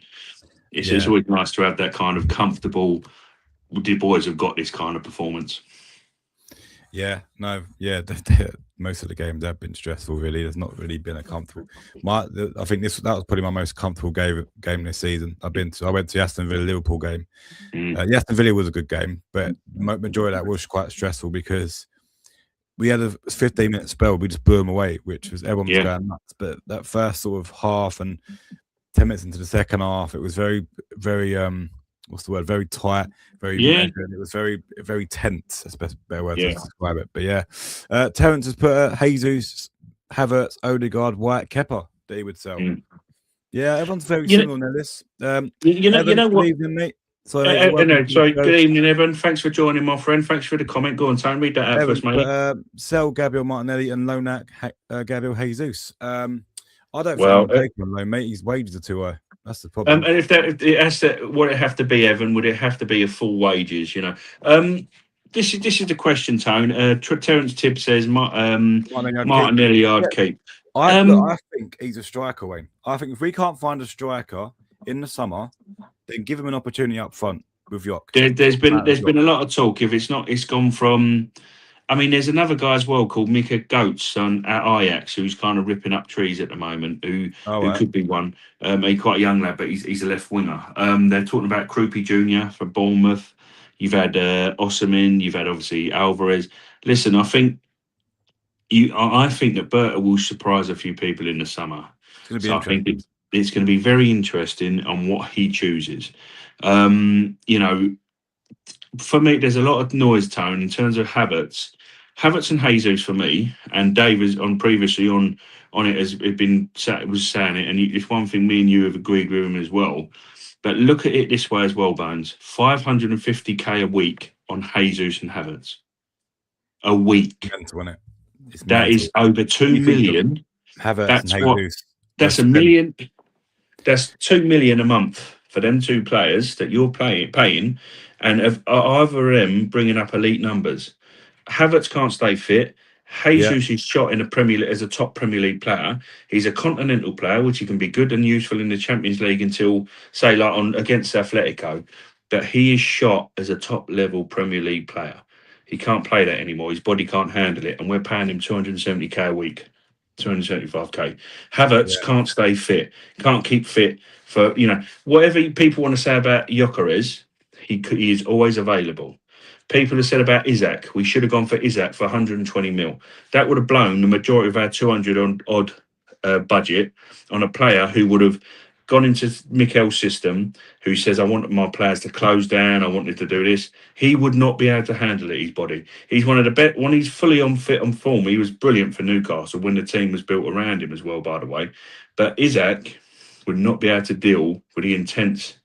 it's always nice to have that kind of comfortable. The boys have got this kind of performance. Yeah, no, yeah. Most of the games have been stressful. Really, there's not really been a comfortable. I think that was probably my most comfortable game this season. I went to the Aston Villa Liverpool game. The Aston Villa was a good game, but majority of that was quite stressful because we had a 15-minute spell. We just blew them away, which was everyone was going nuts. But that first sort of half and 10 minutes into the second half, it was very, very what's the word? Very tight, very measured. It was very, very tense. That's the best better word to describe it. But Terence has put Jesus Havertz, Odegaard, White, Kepa that he would sell. Mm. Yeah, everyone's very You know, similar on their list. you Evan, know good what? evening, mate. So, mate, you're welcome No, to the sorry. show. Good evening, Evan. Thanks for joining, my friend. Thanks for the comment. Go on, Tony. Read that out Evan, first, mate. sell Gabriel Martinelli and Lonak Gabriel Jesus. I don't think Well, you can take him on loan, mate. His wages are too high. That's the problem. and if it has to, would it have to be, Evan? Would it have to be a full wages? This is the question, Tone. Terence Tibb says, Martinelli, I'd keep. Martinelli, Yeah. I'd keep. I think he's a striker, Wayne. I think if we can't find a striker in the summer, then give him an opportunity up front with York. There's been a lot of talk. If it's gone from. I mean, there's another guy as well called Mika Goetz at Ajax who's kind of ripping up trees at the moment. Who could be one? He's quite a young lad, but he's a left winger. They're talking about Krupi Jr. for Bournemouth. You've had Osimhen. You've had obviously Alvarez. Listen, I think that Berta will surprise a few people in the summer. So I think it's going to be very interesting on what he chooses. For me, there's a lot of noise, Tone, in terms of Havertz and Jesus for me, and Dave is previously on it was saying it, and it's one thing me and you have agreed with him as well. But look at it this way as well, Bones: 550k a week on Jesus and Havertz a week. That is over 2 million. Havertz and Jesus. That's a million. That's 2 million a month for them two players that you're paying, and either of them bringing up elite numbers. Havertz can't stay fit. Jesus is shot in as a top Premier League player. He's a continental player, which he can be good and useful in the Champions League until, say, like against Atletico. But he is shot as a top level Premier League player. He can't play that anymore. His body can't handle it, and we're paying him 270k a week, 275k. Havertz can't stay fit, can't keep fit for whatever people want to say about Gyökeres. He is always available. People have said about Isak, we should have gone for Isak for 120 mil. That would have blown the majority of our 200 odd budget on a player who would have gone into Mikel's system, who says, I want my players to close down, I wanted to do this. He would not be able to handle it, his body. He's one of the best, when he's fully on fit on form, he was brilliant for Newcastle when the team was built around him as well, by the way. But Isak would not be able to deal with the intense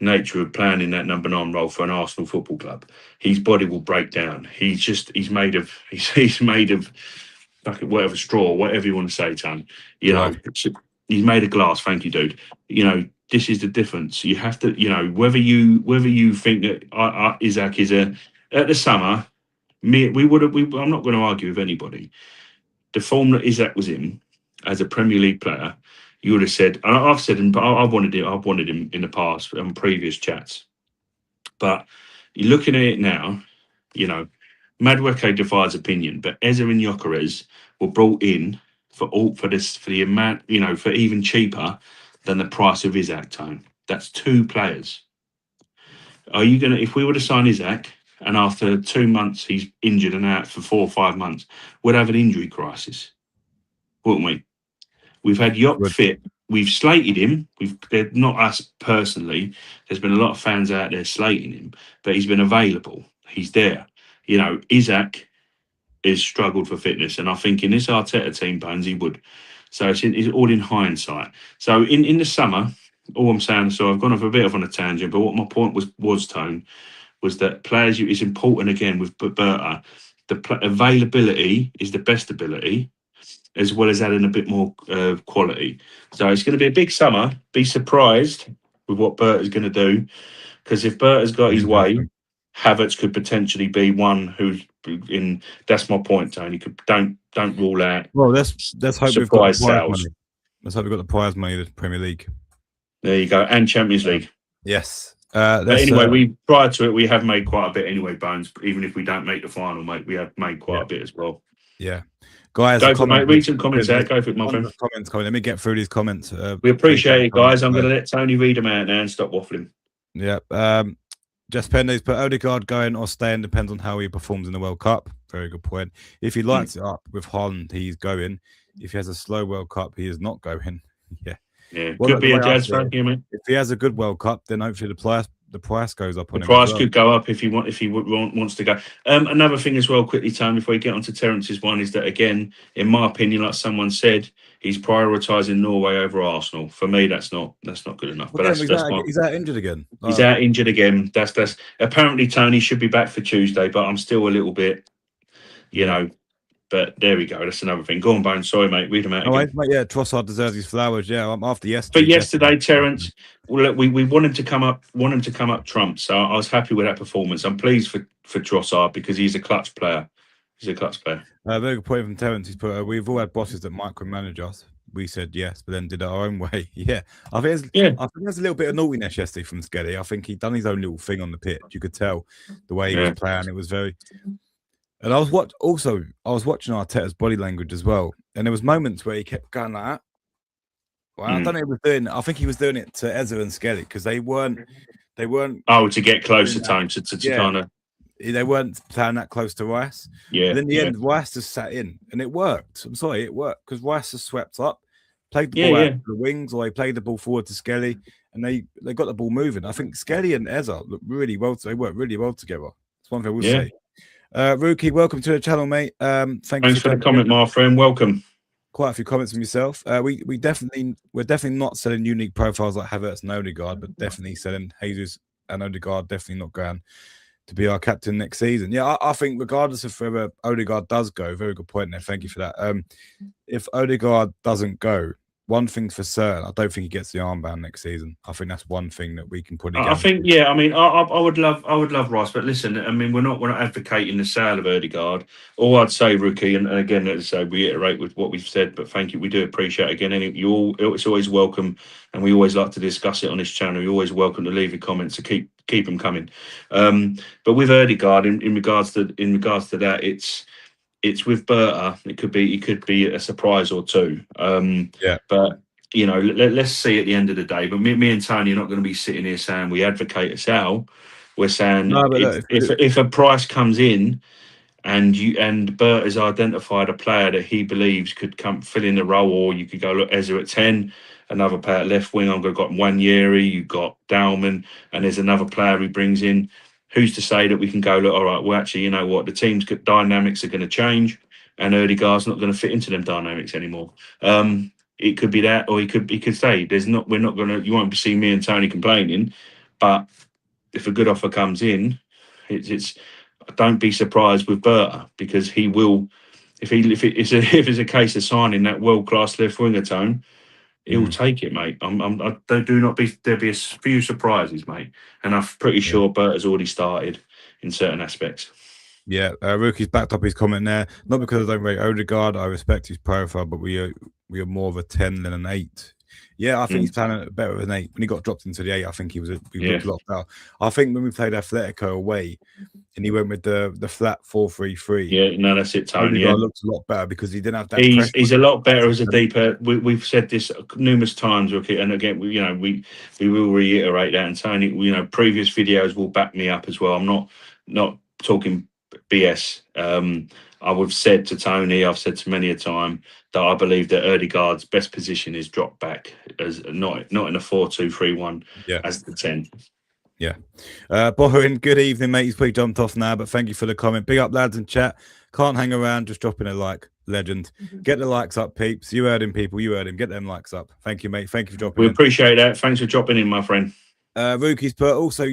nature of playing in that number 9 role for an Arsenal football club. His body will break down. He's made of whatever straw, whatever you want to say, Tan. He's made of glass. Thank you, dude. This is the difference. You have to, whether you think that Isak is at the summer, I'm not going to argue with anybody. The form that Isak was in as a Premier League player, you would have said, and I've said him, but I've wanted him in the past on previous chats. But you're looking at it now, Madueke defies opinion, but Eza and Gyökeres were brought in for the amount, for even cheaper than the price of Isak. Tone. That's 2 players. Are you gonna? If we were to sign Isak, and after 2 months he's injured and out for 4 or 5 months, we'd have an injury crisis, wouldn't we? We've had York fit. We've slated him. Not us personally. There's been a lot of fans out there slating him, but he's been available. He's there. Isak has struggled for fitness, and I think in this Arteta team, Bones, he would. So it's all in hindsight. So in the summer, all I'm saying, so I've gone off a bit on a tangent, but what my point was Tone, was that players, it's important again with Berta, availability is the best ability, as well as adding a bit more quality. So it's going to be a big summer. Be surprised with what Berta's going to do, because if Berta's got his way, Havertz could potentially be one who's in. That's my point, Tony. Don't rule out. Well, let's hope we've got the prize money. Let's hope we've got the prize money of the Premier League. There you go, and Champions League. Yes. But anyway, prior to it, we have made quite a bit anyway, Bones. Even if we don't make the final, mate, we have made quite a bit as well. Yeah. Guys, read some comments out. Go for it, my friend. Comments coming. Let me get through these comments. We appreciate it, guys. I'm going to let Tony read them out now and stop waffling. Yeah. Just Pendays put Odegaard going or staying depends on how he performs in the World Cup. Very good point. If he lights it up with Holland, he's going. If he has a slow World Cup, he is not going. Yeah. Could be a jazz fan, mate. If he has a good World Cup, then hopefully the the price goes up The on him as price well. could go up if wants to go. Another thing as well, quickly, Tony, before we get on to Terence's one, is that again, in my opinion, like someone said, he's prioritising Norway over Arsenal. For me, that's not good enough. But Again, that's my. he's out injured again. He's out injured again. That's apparently Tony should be back for Tuesday, but I'm still a little bit, you Yeah. know. But there we go. That's another thing. Go on, Bone. Sorry, mate. Read them out Oh, again. mate, yeah, Trossard deserves his flowers. Yeah, after For yesterday, definitely. yesterday, Terence, well, look, we want him to come up, trumps. So I was happy with that performance. I'm pleased for Trossard because he's a clutch player. He's a clutch player. Very good point from Terence. He's put, we've all had bosses that micromanage us. We said yes, but then did it our own way. Yeah, I think there's a little bit of naughtiness yesterday from Skelly. I think he'd done his own little thing on the pitch. You could tell the way he was playing. It was very. And I was watching Arteta's body language as well, and there was moments where he kept going like that. Well, I don't know if he was doing. I think he was doing it to Eze and Skelly because they weren't. Oh, to get closer, Tone, to kind of. They weren't playing that close to Rice. Yeah. But in the end, Rice just sat in, and it worked. I'm sorry, it worked because Rice just swept up, played the ball out to the wings, or they played the ball forward to Skelly, and they got the ball moving. I think Skelly and Eze look really well. They work really well together. That's one thing I will say. Rookie, welcome to the channel, mate. Thanks for the comment, my friend. Welcome. Quite a few comments from yourself. We're definitely not selling unique profiles like Havertz and Odegaard, but definitely selling Jesus and Odegaard. Definitely not going to be our captain next season. Yeah, I think regardless of whether Odegaard does go, very good point there. Thank you for that. If Odegaard doesn't go, one thing's for certain, I don't think he gets the armband next season. I think that's one thing that we can put together. I think, I mean, I would love Rice, but listen, I mean, we're not advocating the sale of Odegaard. All I'd say, Rookie, and again, let's say reiterate with what we've said, but thank you, we do appreciate it. Again, it's always welcome, and we always like to discuss it on this channel. You're always welcome to leave your comments, to keep them coming. But with Odegaard, in regards to that, it's with Berta. It could be a surprise or two. But let's see at the end of the day. But me and Tony are not going to be sitting here saying we advocate a sale. We're saying if a price comes in and Bert has identified a player that he believes could come fill in the role, or you could go look Eze at 10, another player at left wing. I've got Wanyeri, you've got Dalman, and there's another player he brings in. Who's to say that we can go look? All right, well, actually, you know what? The team's dynamics are going to change, and Odegaard's not going to fit into them dynamics anymore. It could be that, or he could say we're not going to. You won't see me and Tony complaining, but if a good offer comes in, it's don't be surprised with Berta, because he will. If it's a case of signing that world class left winger, Tone, he'll take it, mate. There'll be a few surprises, mate, and I'm pretty sure Berta's already started in certain aspects. Yeah, Rookie's backed up his comment there. Not because I don't rate Odegaard, I respect his profile, but we are more of a 10 than an 8. Yeah, I think he's playing better than 8. When he got dropped into the 8, I think he looked a lot better. I think when we played Atletico away and he went with the flat 4-3-3. Yeah, no, that's it, Tony. Odegaard looks a lot better because he didn't have that. He's a lot better as a deeper. We've said this numerous times, Rookie, and again, we will reiterate that. And Tony, previous videos will back me up as well. I'm not talking BS. I've said to Tony, I've said to many a time that I believe that Odegaard's best position is drop back, as not in a 4-2-3-1 as the 10. Yeah. Bohin, good evening, mate. He's pretty jumped off now, but thank you for the comment. Big up, lads, in chat. Can't hang around, just dropping a like. Legend. Get the likes up, peeps. You heard him, people. You heard him. Get them likes up. Thank you, mate. Thank you for dropping in. We appreciate that. Thanks for dropping in, my friend. Rookies, but also,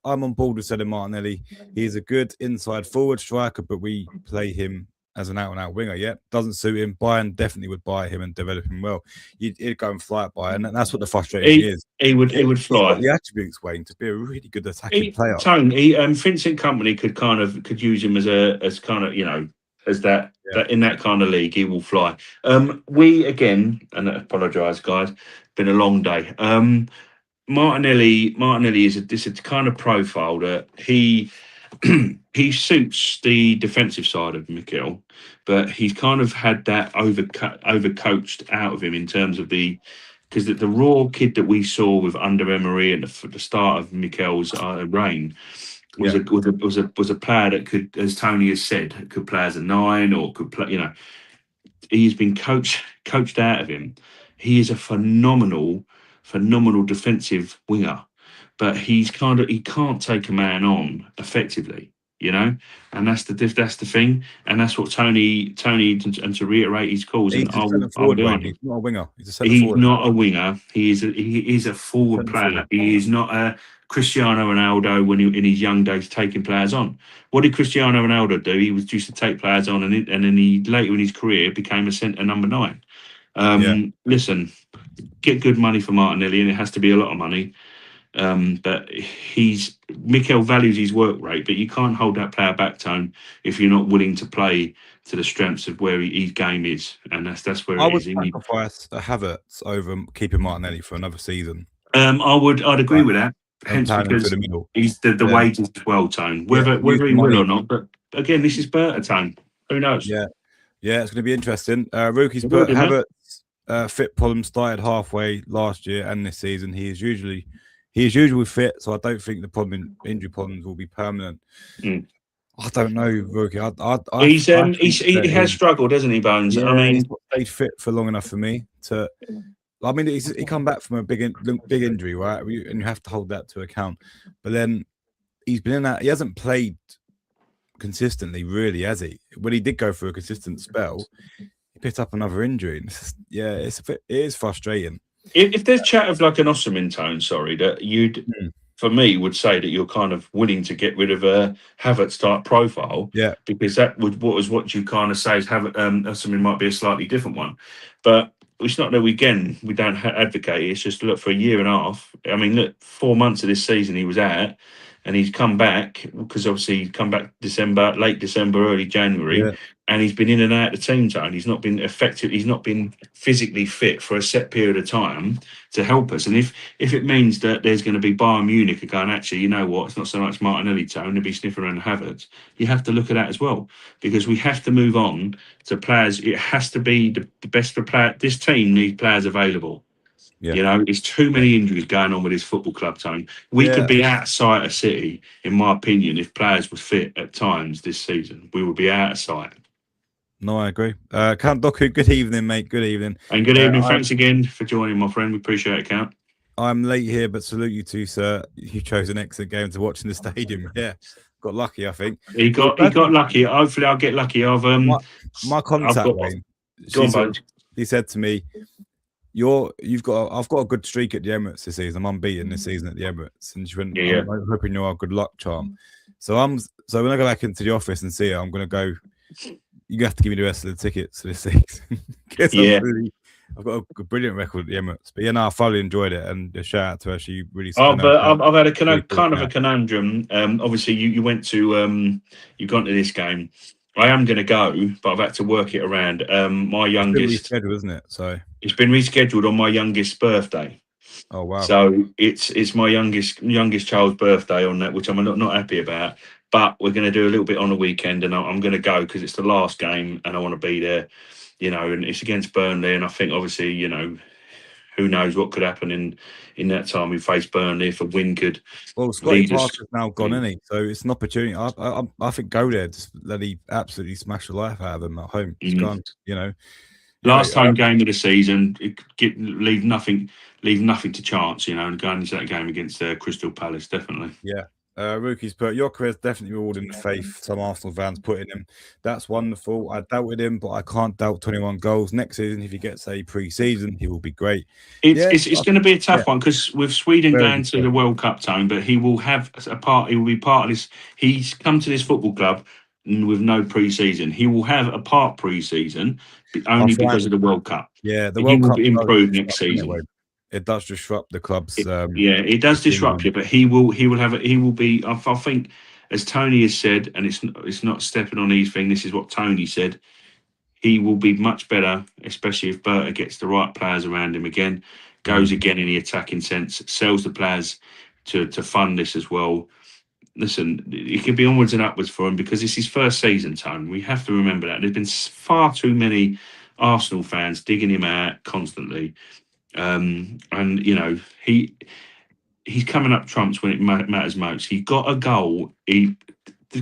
I'm on board with Cedar Martinelli. He's a good inside forward striker, but we play him as an out-and-out winger. Yeah, doesn't suit him. Bayern definitely would buy him and develop him well. He'd go and fly at Bayern, and that's what the frustrating is. He would fly. He's got the attributes, Wayne, to be a really good attacking player. Tone, Vincent Company could use him as that in that kind of league. He will fly. We again, and I apologise, guys. Been a long day. Martinelli is a kind of profile that he suits the defensive side of Mikel, but he's kind of had that overcoached out of him in terms of because the raw kid that we saw with under Emery at the start of Mikel's reign was a player that could, as Tony has said, could play as a 9 or could play. He's been coached out of him. He is a phenomenal defensive winger, but he can't take a man on effectively, you know, and that's the thing, and that's what Tony, and to reiterate his calls, He's and a centre I'll forward, be Wayne. honest. He's not a winger. He's a centre He's forward. not a winger. He is a forward Centre player. forward. He is not a Cristiano Ronaldo when he in his young days taking players on. What did Cristiano Ronaldo do? He was used to take players on, and then he later in his career became a centre number nine. Yeah. Listen, get good money for Martinelli, and it has to be a lot of money. But Mikel values his work rate, but you can't hold that player back, Tone, if you're not willing to play to the strengths of where his game is, and that's where I it would is. sacrifice a Havertz over keeping Martinelli for another season. I'd agree Right. with that. And Hence, playing him through because the middle. he's the Yeah. wages as well, Tone. Yeah. Use Whether the he will money. or not, but again, this is Berta Tone. Who knows? Yeah. Yeah, it's going to be interesting. Rookies It will put be, mate. Havertz fit Fulham started halfway last year and this season. He is usually fit, so I don't think the injury problems will be permanent. Mm. I don't know, Rookie. I think He that has struggled, hasn't he, Bones? I yeah, he's mean, not stayed fit for long enough for me to. I mean, he come back from a big injury, right? And you have to hold that to account. But then he's been in that. He hasn't played consistently, really, has he? When he did go through a consistent spell, he picked up another injury. And it is frustrating. if there's chat of like an Osserman Tone, sorry, that you'd Hmm. for me would say that you're kind of willing to get rid of a Havertz type profile, Yeah, because that would what you kind of say is something might be a slightly different one, but it's not that we don't advocate it. It's just look, for a year and a half. I mean, look, 4 months of this season he was out, and he's come back because obviously he's come back late December, early January, yeah, and he's been in and out of the team zone. He's not been effective. He's not been physically fit for a set period of time to help us. And if it means that there's going to be Bayern Munich are going, actually, you know what, it's not so much Martinelli Tone, they'll be sniffing around Havertz. You have to look at that as well, because we have to move on to players. It has to be the best for player. This team needs players available. yeah, You know, it's too many injuries going on with this football club, Tone. We could yeah. be out of sight of City, in my opinion, if players were fit at times this season. We would be out of sight. No, I agree. Count Doku, good evening, mate. Good evening. And good evening. I'm Thanks again for joining, my friend. We appreciate it, Count. I'm late here, but salute you too, sir. You chose an excellent game to watch in the stadium. Yeah, got lucky, I think. He got lucky. Hopefully, I'll get lucky. My I've contact, got. Wayne. Go on, Bones. He said to me, I've got a good streak at the Emirates this season. I'm unbeaten this season at the Emirates." And she went, Yeah. "I'm hoping you're our good luck charm." So when I go back into the office and see her, I'm gonna go. You have to give me the rest of the tickets to this season. Yeah. I've got a brilliant record at the Emirates, but I thoroughly enjoyed it, and a shout out to her. She really. I've had a really kind of a out. conundrum. Obviously, you went to you've gone to this game. I am going to go, but I've had to work it around. My youngest. It's been rescheduled, isn't it? So It's been rescheduled on my youngest birthday. oh wow. So it's my youngest child's birthday on that, which I'm not happy about. But we're going to do a little bit on the weekend, and I'm going to go because it's the last game, and I want to be there. You know, and it's against Burnley, and I think obviously, you know, who knows what could happen in that time we face Burnley, if a win could Well, Scotty lead us. Parker's now gone, isn't he? So it's an opportunity. I think go there, just let he absolutely smash the life out of them at home. It's gone, you know. Last time game of the season, leave nothing to chance, you know, and going into that game against Crystal Palace, definitely. Yeah. Rookies put your career's definitely rewarding the faith some Arsenal fans put in him. That's wonderful. I doubted him, but I can't doubt 21 goals next season. If he gets a pre-season, he will be great. It's going to be a tough one, because with Sweden Very going to the World Cup, Tone, but he will have a part. He will be part of this. He's come to this football club with no pre-season. He will have a part pre-season, only because of the World Cup. Yeah, the he World will Cup be improved next season. It does disrupt the club's. It does disrupt it, but he will be. I think, as Tony has said, and it's not stepping on his thing. This is what Tony said. He will be much better, especially if Berta gets the right players around him again, goes again in the attacking sense, sells the players to fund this as well. Listen, it could be onwards and upwards for him, because it's his first season, Tone. We have to remember that. There's been far too many Arsenal fans digging him out constantly. And you know, he's coming up trumps when it matters most. He got a goal.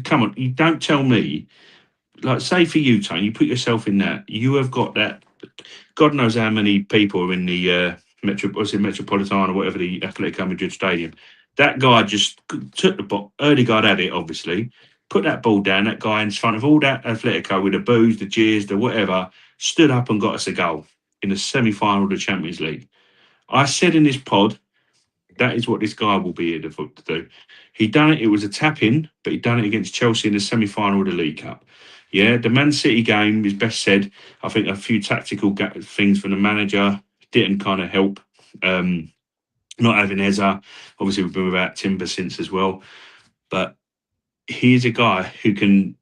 Come on, you don't tell me. Like, say for you, Tony, you put yourself in that. You have got that. God knows how many people are in the Metropolitan or whatever, the Atletico Madrid Stadium. That guy just took the ball. Erdegaard had it, obviously. Put that ball down. That guy in front of all that Atletico with the boos, the jeers, the whatever, stood up and got us a goal in the semi-final of the Champions League. I said in this pod, that is what this guy will be here to do. He done it. It was a tap in, but he done it against Chelsea in the semi-final of the League Cup. Yeah, the Man City game is best said. I think a few tactical things from the manager didn't kind of help. Not having Eza, obviously we've been without Timber since as well, but he's a guy who can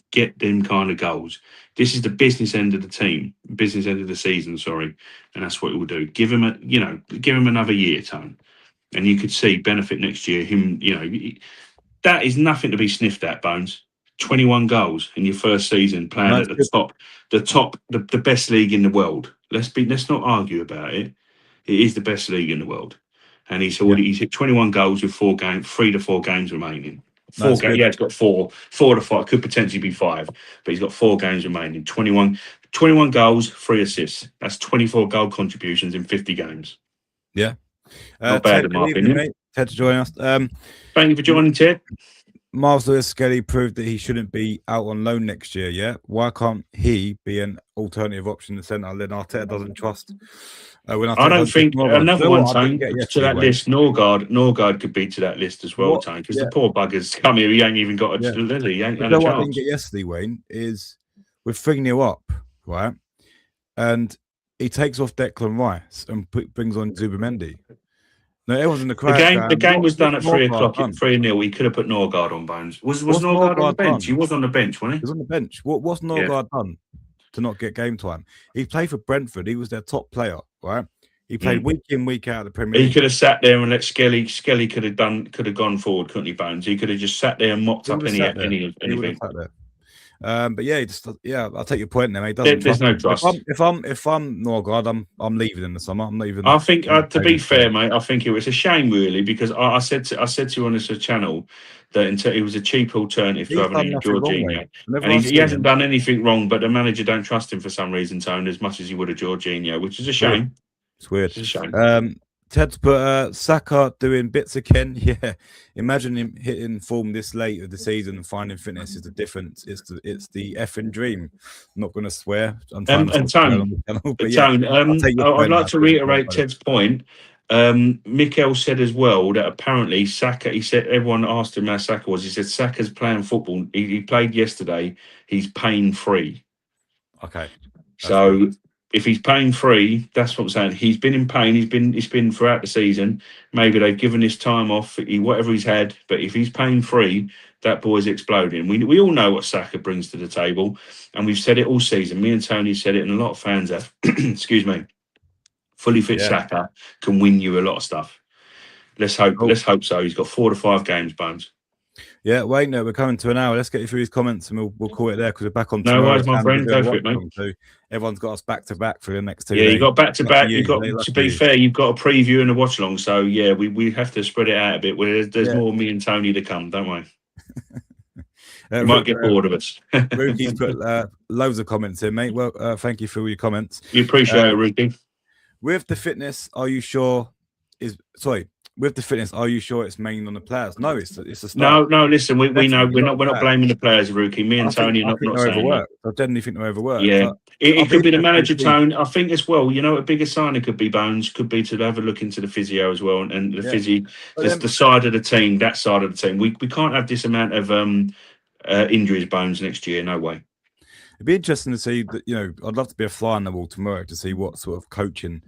get them kind of goals. This is the business end of the team, business end of the season, sorry, and that's what it will do. Give him give him another year, Tone, and you could see benefit next year. Him, that is nothing to be sniffed at, Bones. 21 goals in your first season playing No, at the best league in the world. Let's not argue about it. It is the best league in the world. And he's hit 21 goals with 3 to 4 games remaining. that's good. Yeah, it's got 4 to 5, could potentially be 5, but he's got 4 games remaining. 21 goals, 3 assists. That's 24 goal contributions in 50 games. Yeah. Not bad in my opinion. Mate. Ted to join us. Thank you for joining, Ted. Miles Lewis-Skelly proved that he shouldn't be out on loan next year, yeah? Why can't he be an alternative option in the centre? Then Arteta doesn't trust. I don't think another one, Tone, to that list. Norgard could be to that list as well, Tone, because the poor bugger's come here. He ain't even got a lily. He ain't had a chance. What I didn't get yesterday, Wayne, is we're 3-0 up, right? And he takes off Declan Rice and brings on Zubimendi. No, everyone's in the crowd. The game was done at 3 o'clock at 3-0. He could have put Norgard on, Bones. Was Norgard on the bench? He was on the bench, wasn't he? He was on the bench. What's Norgard done to not get game time? He played for Brentford. He was their top player, right? He played week in, week out of the Premier League. He could have sat there and let Skelly could have gone forward, couldn't he, Bones? He could have just sat there and mopped up anything. But I'll take your point there, mate. There's no trust. If I'm Norgard, I'm leaving in the summer. I'm leaving. I think, to be fair, mate, I think it was a shame really, because I said to you on this channel that it was a cheap alternative to having Jorginho. And he hasn't done anything wrong, but the manager don't trust him for some reason, Tone, as much as he would a Jorginho, which is a shame. It's weird. It's a shame. Ted's put Saka doing bits again. Yeah, imagine him hitting form this late of the season and finding fitness is the difference. It's the effing dream. I'm not going to swear. I'm trying to Tone, I'd like to reiterate Ted's point. Mikel said as well that apparently Saka. He said everyone asked him how Saka was. He said Saka's playing football. He played yesterday. He's pain free. Okay. So if he's pain free, that's what I'm saying. He's been in pain. He's been throughout the season. Maybe they've given this time off. Whatever he's had, but if he's pain free, that boy's exploding. We all know what Saka brings to the table, and we've said it all season. Me and Tony said it, and a lot of fans have. Excuse me. Fully fit Saka can win you a lot of stuff. Let's hope. Let's hope so. He's got 4 to 5 games, Bones. Yeah, Wayne, no, we're coming to an hour. Let's get you through his comments and we'll call it there because we're back on. No worries, my friend. Go for it, mate. So everyone's got us back to back for the next 2 days. Yeah, you got back to back. You got to be fair. You've got a preview and a watch along. So yeah, we have to spread it out a bit. There's more me and Tony to come. Don't worry. You might get bored of us. Ruki's put loads of comments in, mate. Well, thank you for all your comments. We appreciate it, Ruki. With the fitness, are you sure it's mainly on the players? No, it's the start. No. Listen, we know we're not blaming the players, Rookie. Me and Tony are not saying that. I definitely think they're overworked. Yeah, it could be the manager, Tone. I think as well. You know, a bigger sign it could be Bones. Could be to have a look into the physio as well, and the physio, the side of the team, that side of the team. We can't have this amount of injuries, Bones, next year. No way. It'd be interesting to see that. I'd love to be a fly on the wall tomorrow to see what sort of coaching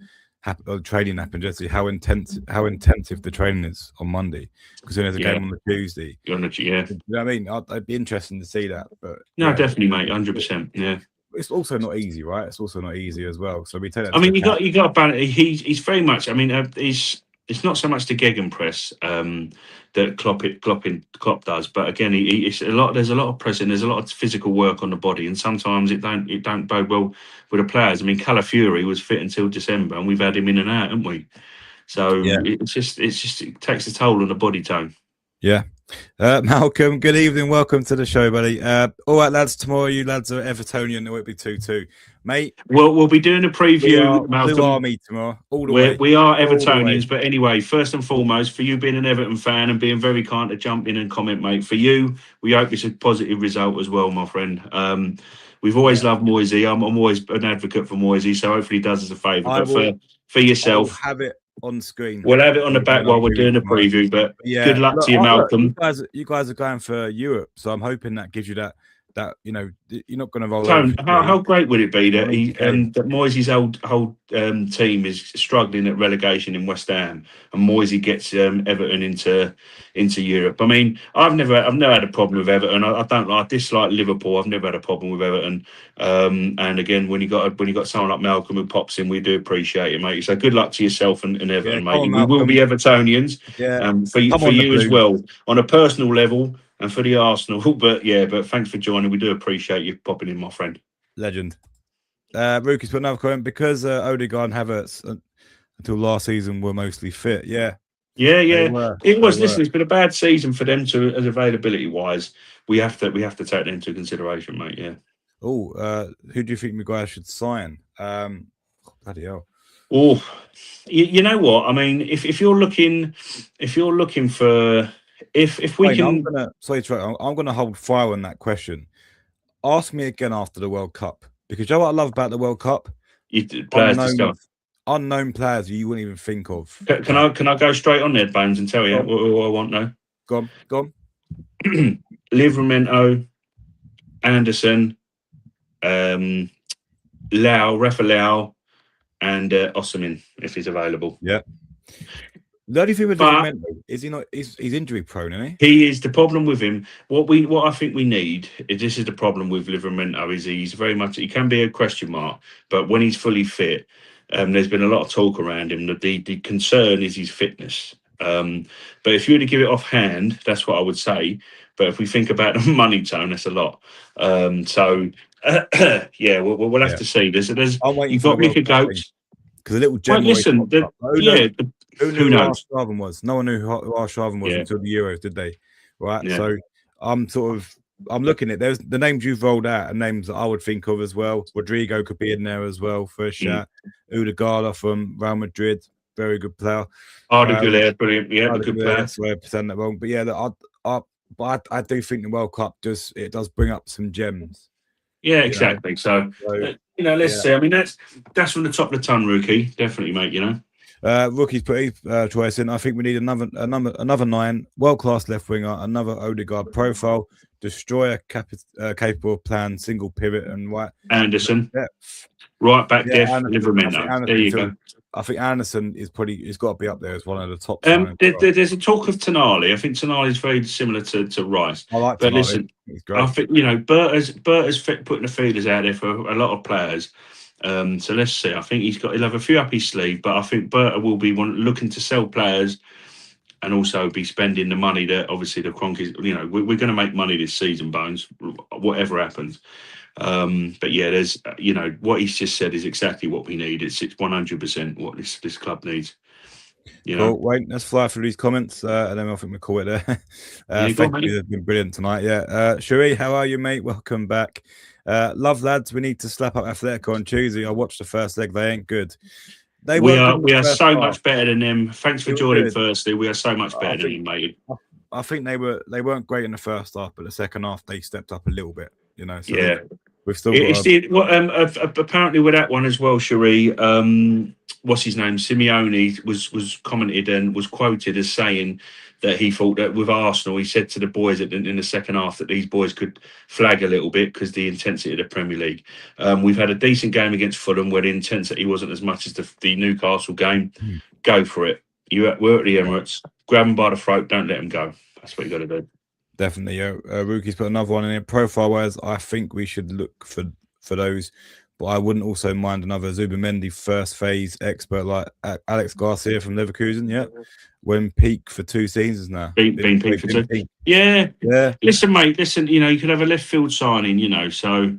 or training happened, just see how intensive the training is on Monday, because there's a game on the Tuesday. You know what I mean? I'd be interested to see that. But definitely, mate, 100%. Yeah. It's also not easy, right? It's also not easy as well. So we take that. I mean, you got to balance. He's very much. I mean, it's not so much the gegenpress that Klopp does, but again, it's a lot. There's a lot of pressing. There's a lot of physical work on the body, and sometimes it don't bode well with the players. I mean, Calafiori was fit until December, and we've had him in and out, haven't we? So it takes a toll on the body, Tone. Yeah, Malcolm, good evening. Welcome to the show, buddy. All right, lads. Tomorrow, you lads are Evertonian. It won't be 2-2, mate. Well, we'll be doing a We are preview, Blue Malcolm. Army tomorrow, all the We're, way, we are all the way. Evertonians, but anyway, first and foremost, for you being an Everton fan and being very kind to jump in and comment, mate, for you, we hope it's a positive result as well, my friend. We've always loved Moisey. I'm always an advocate for Moisey, so hopefully he does us a favour. I But will. for I will yourself, have it on screen. we'll have it on the back When I'm while we're doing the tomorrow. preview. But Yeah, good luck look, to you, Malcolm. Look, you guys are going for Europe, so I'm hoping that gives you that you're not going to roll Tone, over. how great would it be that Okay. that Moisey's whole team is struggling at relegation in West Ham, and Moisey gets Everton into Europe? I mean, I've never had a problem with Everton. I dislike Liverpool. I've never had a problem with Everton. And again, when you got someone like Malcolm who pops in, we do appreciate it, mate. So good luck to yourself and Everton, Come mate. on, We will Malcolm. be Evertonians. Yeah, For come on, the you as Blues. well on a personal level. And for the Arsenal, but thanks for joining. We do appreciate you popping in, my friend. Legend. Rookie's put another comment because Odegaard and Havertz until last season were mostly fit. Yeah. It was. Listen, it's been a bad season for them to, as availability wise. We have to take that into consideration, mate. Yeah. Oh, who do you think Maguire should sign? Bloody hell. Oh, you know what? I mean, if you're looking for if we can, I'm gonna hold fire on that question. Ask me again after the World Cup, because you know what I love about the World Cup? Unknown players you wouldn't even think of. Can I go straight on there, Bones, and tell you what I want now? Go on. Livramento, Anderson, Rafa Lau, and Osimhen, if he's available. Yeah. The only thing with Livramento is he's injury prone, isn't he? He is. The problem with him, what I think we need, this is the problem with Livramento, is he's very much, he can be a question mark, but when he's fully fit, there's been a lot of talk around him. The concern is his fitness. But if you were to give it offhand, that's what I would say. But if we think about the money tone, that's a lot. We'll have to see. I'm waiting you've got Nick Goats. Because a little gem. Listen, who knew who Arshaven was? No one knew who Arshaven was until the Euros, did they? Right. Yeah. So I'm looking at there's the names you've rolled out and names that I would think of as well. Rodrigo could be in there as well for a shot. Odegaard from Real Madrid, very good player. Arda brilliant. Yeah, good player. So I pretend that wrong, but yeah, I do think the World Cup does bring up some gems. Yeah, exactly. So let's see. I mean, that's from the top of the ton, Rookie. Definitely, mate. Rookie's put his choice in. I think we need another 9, world-class left winger, another Odegaard profile, destroyer capable of playing single pivot and right. Anderson, right back depth, Livramento. There you go. I think Anderson he's got to be up there as one of the top. There's a talk of Tonali. I think Tonali is very similar to Rice. I like Tonali. But listen, I think Berta's putting the feelers out there for a lot of players. So let's see. I think he'll have a few up his sleeve, but I think Berta will be looking to sell players and also be spending the money that obviously the Cronkies. We're going to make money this season, Bones, whatever happens. But yeah, there's what he's just said is exactly what we need. It's 100% what this club needs. Cool. Wait, let's fly through these comments, and then I think we'll call it there. Thank you. They've been brilliant tonight. Yeah, Sheree, how are you, mate? Welcome back. Love lads. We need to slap up Atletico on Tuesday. I watched the first leg. They ain't good. We are so much better than them. Thanks for joining. Firstly, we are so much better than you, mate. I think they weren't great in the first half, but the second half they stepped up a little bit. So yeah. We've still got apparently with that one as well, Cherie. What's his name? Simeone was commented and was quoted as saying that he thought that with Arsenal, he said to the boys in the second half that these boys could flag a little bit because the intensity of the Premier League. We've had a decent game against Fulham where the intensity wasn't as much as the Newcastle game. Go for it. We're at the Emirates. Grab them by the throat. Don't let them go. That's what you got to do. Definitely. Rookie's put another one in here. Profile-wise, I think we should look for those. But I wouldn't also mind another Zubimendi first phase expert like Alex Garcia from Leverkusen. Yeah. When peak for 2 seasons now. Been peak for 2. Yeah. Listen, mate. You could have a left field signing. So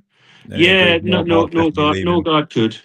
Norgard could.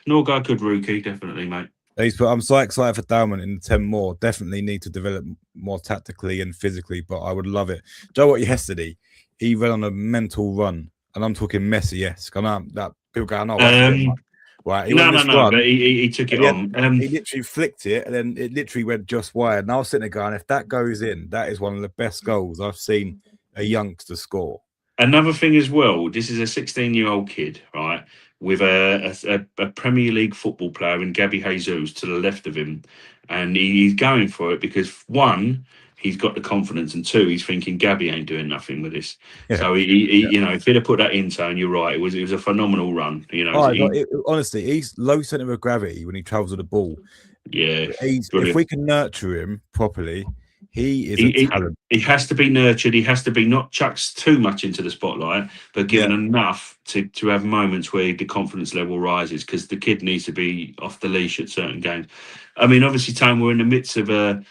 Rookie, definitely, mate. I'm so excited for Dalman in 10 more. Definitely need to develop more tactically and physically, but I would love it. Do you know what? Yesterday, he went on a mental run, and I'm talking Messi-esque. I know that people go, no, that's a bit much. Um, Right. He went no, on no, this no. But run, he took it and on. he literally flicked it, and then it literally went just wide. And I was sitting there going, if that goes in, that is one of the best goals I've seen a youngster score. Another thing as well, this is a 16-year-old kid, right, with a Premier League football player in Gabby Jesus to the left of him. And he's going for it because, one, he's got the confidence, and two, he's thinking Gabby ain't doing nothing with this. Yeah. So, you know, if he'd have put that in tone, you're right, it was a phenomenal run. You know, Oh, honestly, he's low center of gravity when he travels with the ball. yeah, If brilliant. we can nurture him properly, he is a he, talent. he has to be nurtured. He has to be not chucked too much into the spotlight, but Yeah. given enough to have moments where the confidence level rises because the kid needs to be off the leash at certain games. I mean, obviously, Tom, we're in the midst of a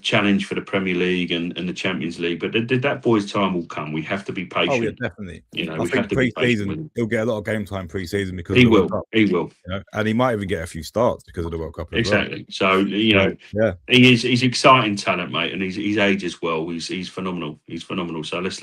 challenge for the Premier League and the Champions League, but that boy's time will come. We have to be Oh yeah, patient. definitely. You know, I we have think to be patient with pre-season him. he'll get a lot of game time pre-season because of He the World will. Cup. He will. You know, and he might even get a few starts because of the World Cup as well. Exactly. So you So know, yeah. he's exciting talent, mate, and he's age as well. He's phenomenal. He's phenomenal. So let's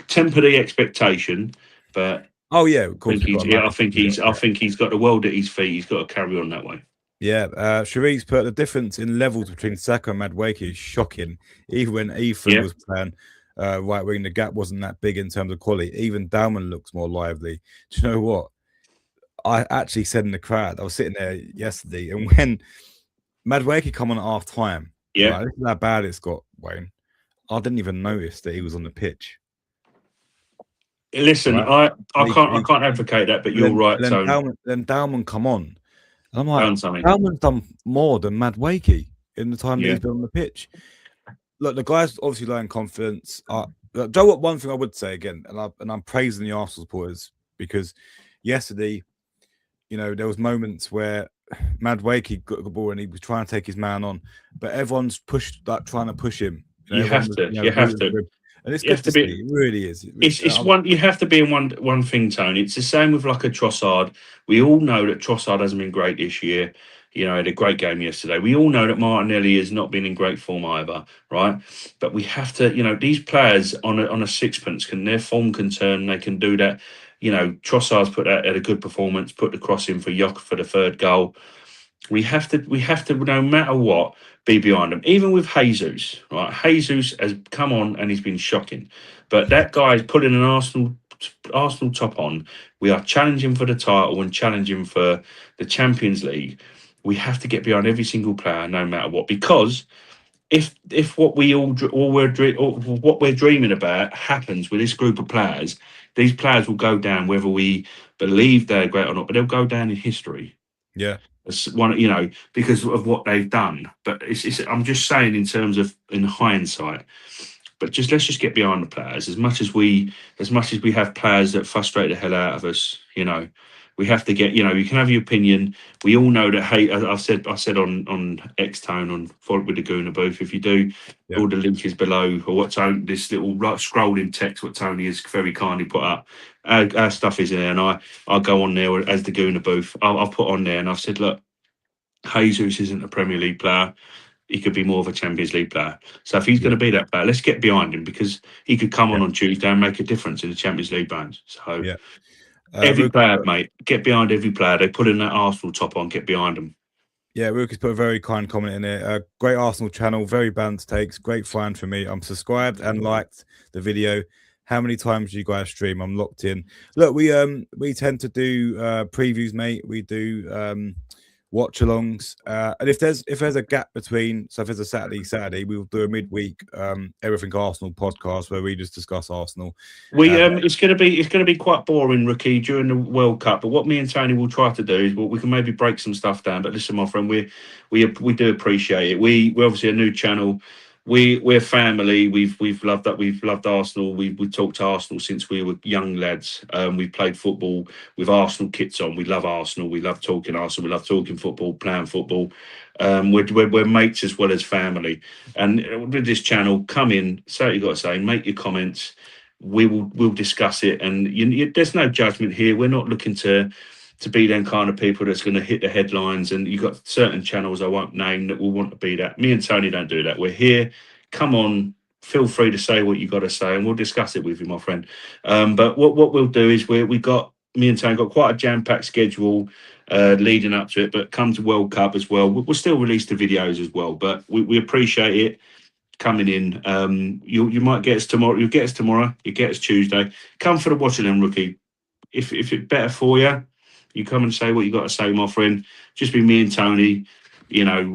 temper the expectation, but Oh yeah, of course we've got to I manage think it. I think he's got the world at his feet. He's got to carry on that way. Yeah, Sharice put the difference in levels between Saka and Madueke is shocking. Even when Ethan Yeah, was playing right wing, the gap wasn't that big in terms of quality. Even Dalman looks more lively. Do you know what? I actually said in the crowd, I was sitting there yesterday, and when Madueke come on at half time, yeah. right, this is how bad it's got, Wayne. I didn't even notice that he was on the pitch. Listen, Right. I can't advocate that, but you're right, Tone. Then Dalman come on. And I'm like, Done something. Dalman's done more than Madueke in the time that Yeah, he's been on the pitch. Look, the guy's obviously low in confidence. Joe, you know what? One thing I would say again, and I'm praising the Arsenal supporters because yesterday, you know, there was moments where Madueke got the ball and he was trying to take his man on, but everyone's pushed, like trying to push him. You know, you everyone have was, to. you know, You have rooting to. for him, and it's You good have to to see. be. It really is. It's one. You have to be in one thing, Tony. It's the same with like a Trossard. We all know that Trossard hasn't been great this year. You know, had a great game yesterday. We all know that Martinelli has not been in great form either, right? But we have to, you know, these players on a sixpence can their form can turn. They can do that. You know, Trossard's put that at a good performance. Put the cross in for Yok for the third goal. We have to no matter what be behind them. Even with Jesus, right? Jesus has come on and he's been shocking, but that guy's putting an Arsenal top on. We are challenging for the title and challenging for the Champions League. We have to get behind every single player, no matter what, because if what we or what we're dreaming about happens with this group of players, these players will go down whether we believe they're great or not, but they'll go down in history Yeah, as one, you know, because of what they've done. But I'm just saying in terms of in hindsight. But let's just get behind the players as much as we have players that frustrate the hell out of us. You know, we have to get. You know, you can have your opinion. We all know that. Hey, I said on X Tone on Follow with the Gooner booth. If you do, yeah, all the link is below, or what Tony, this little scrolling text what Tony has very kindly put up. Our stuff is there, and I'll go on there as the Gooner booth. I'll put on there, and I've said, look, Jesus isn't a Premier League player. He could be more of a Champions League player. So if he's going yeah, to be that player, let's get behind him because he could come yeah, on Tuesday and make a difference in the Champions League games. So yeah. every Ruka's player, mate, get behind every player. They put in that Arsenal top on, get behind them. Yeah, Ruka's put a very kind comment in there. Great Arsenal channel, very balanced takes, great find for me. I'm subscribed and liked the video. How many times do you guys stream? I'm locked in. Look, we tend to do previews, mate. We do watch alongs. And if there's a gap between, so if there's a Saturday, we will do a midweek everything Arsenal podcast where we just discuss Arsenal. We But it's gonna be quite boring, rookie, during the World Cup. But what me and Tony will try to do is, well, we can maybe break some stuff down. But listen, my friend, we do appreciate it. We're obviously a new channel. We're family. We've loved that. We've loved Arsenal. We talked to Arsenal since we were young lads. We've played football with Arsenal kits on. We love Arsenal. We love talking Arsenal. We love talking football, playing football. We're mates as well as family. And with this channel, come in, say what you got to say, make your comments. We'll discuss it, and there's no judgment here. We're not looking to to be them kind of people that's going to hit the headlines. And you've got certain channels I won't name that will want to be that. Me and Tony don't do that. We're here. Come on, feel free to say what you got to say, and we'll discuss it with you, my friend. But what we'll do is we got me and Tony got quite a jam-packed schedule leading up to it. But come to World Cup as well, we'll still release the videos as well. But we appreciate it coming in. You might get us tomorrow. You get us tomorrow. You get us Tuesday. Come for the watching them, rookie. If it's better for you, you come and say what you got to say, my friend. Just be me and Tony. You know,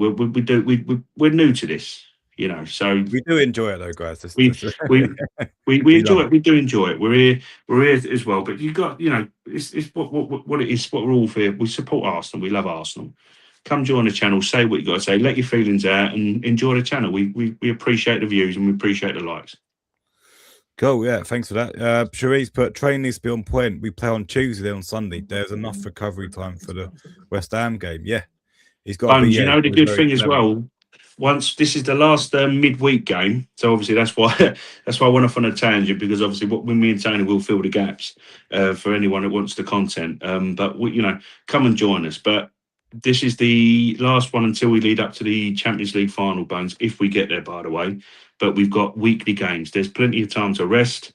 we're new to this. You know, so We do enjoy it though, guys. we we we We enjoy love it. We do enjoy it. We're here as well. But you got, you know, it's what it is. What we're all for. We support Arsenal. We love Arsenal. Come join the channel. Say what you got to say. Let your feelings out and enjoy the channel. We appreciate the views and we appreciate the likes. Cool, yeah, thanks for that. Cherise put train needs to be on point. We play on Tuesday on Sunday. There's enough recovery time for the West Ham game. Yeah, he's got to be. Bones, Yeah, you know the he's good very thing as clever. well. Once this is the last midweek game, so obviously that's why I went off on a tangent, because obviously when me and Tony will fill the gaps for anyone that wants the content. But we, you know, come and join us. But this is the last one until we lead up to the Champions League final, Bones, if we get there, by the way. But we've got weekly games. There's plenty of time to rest,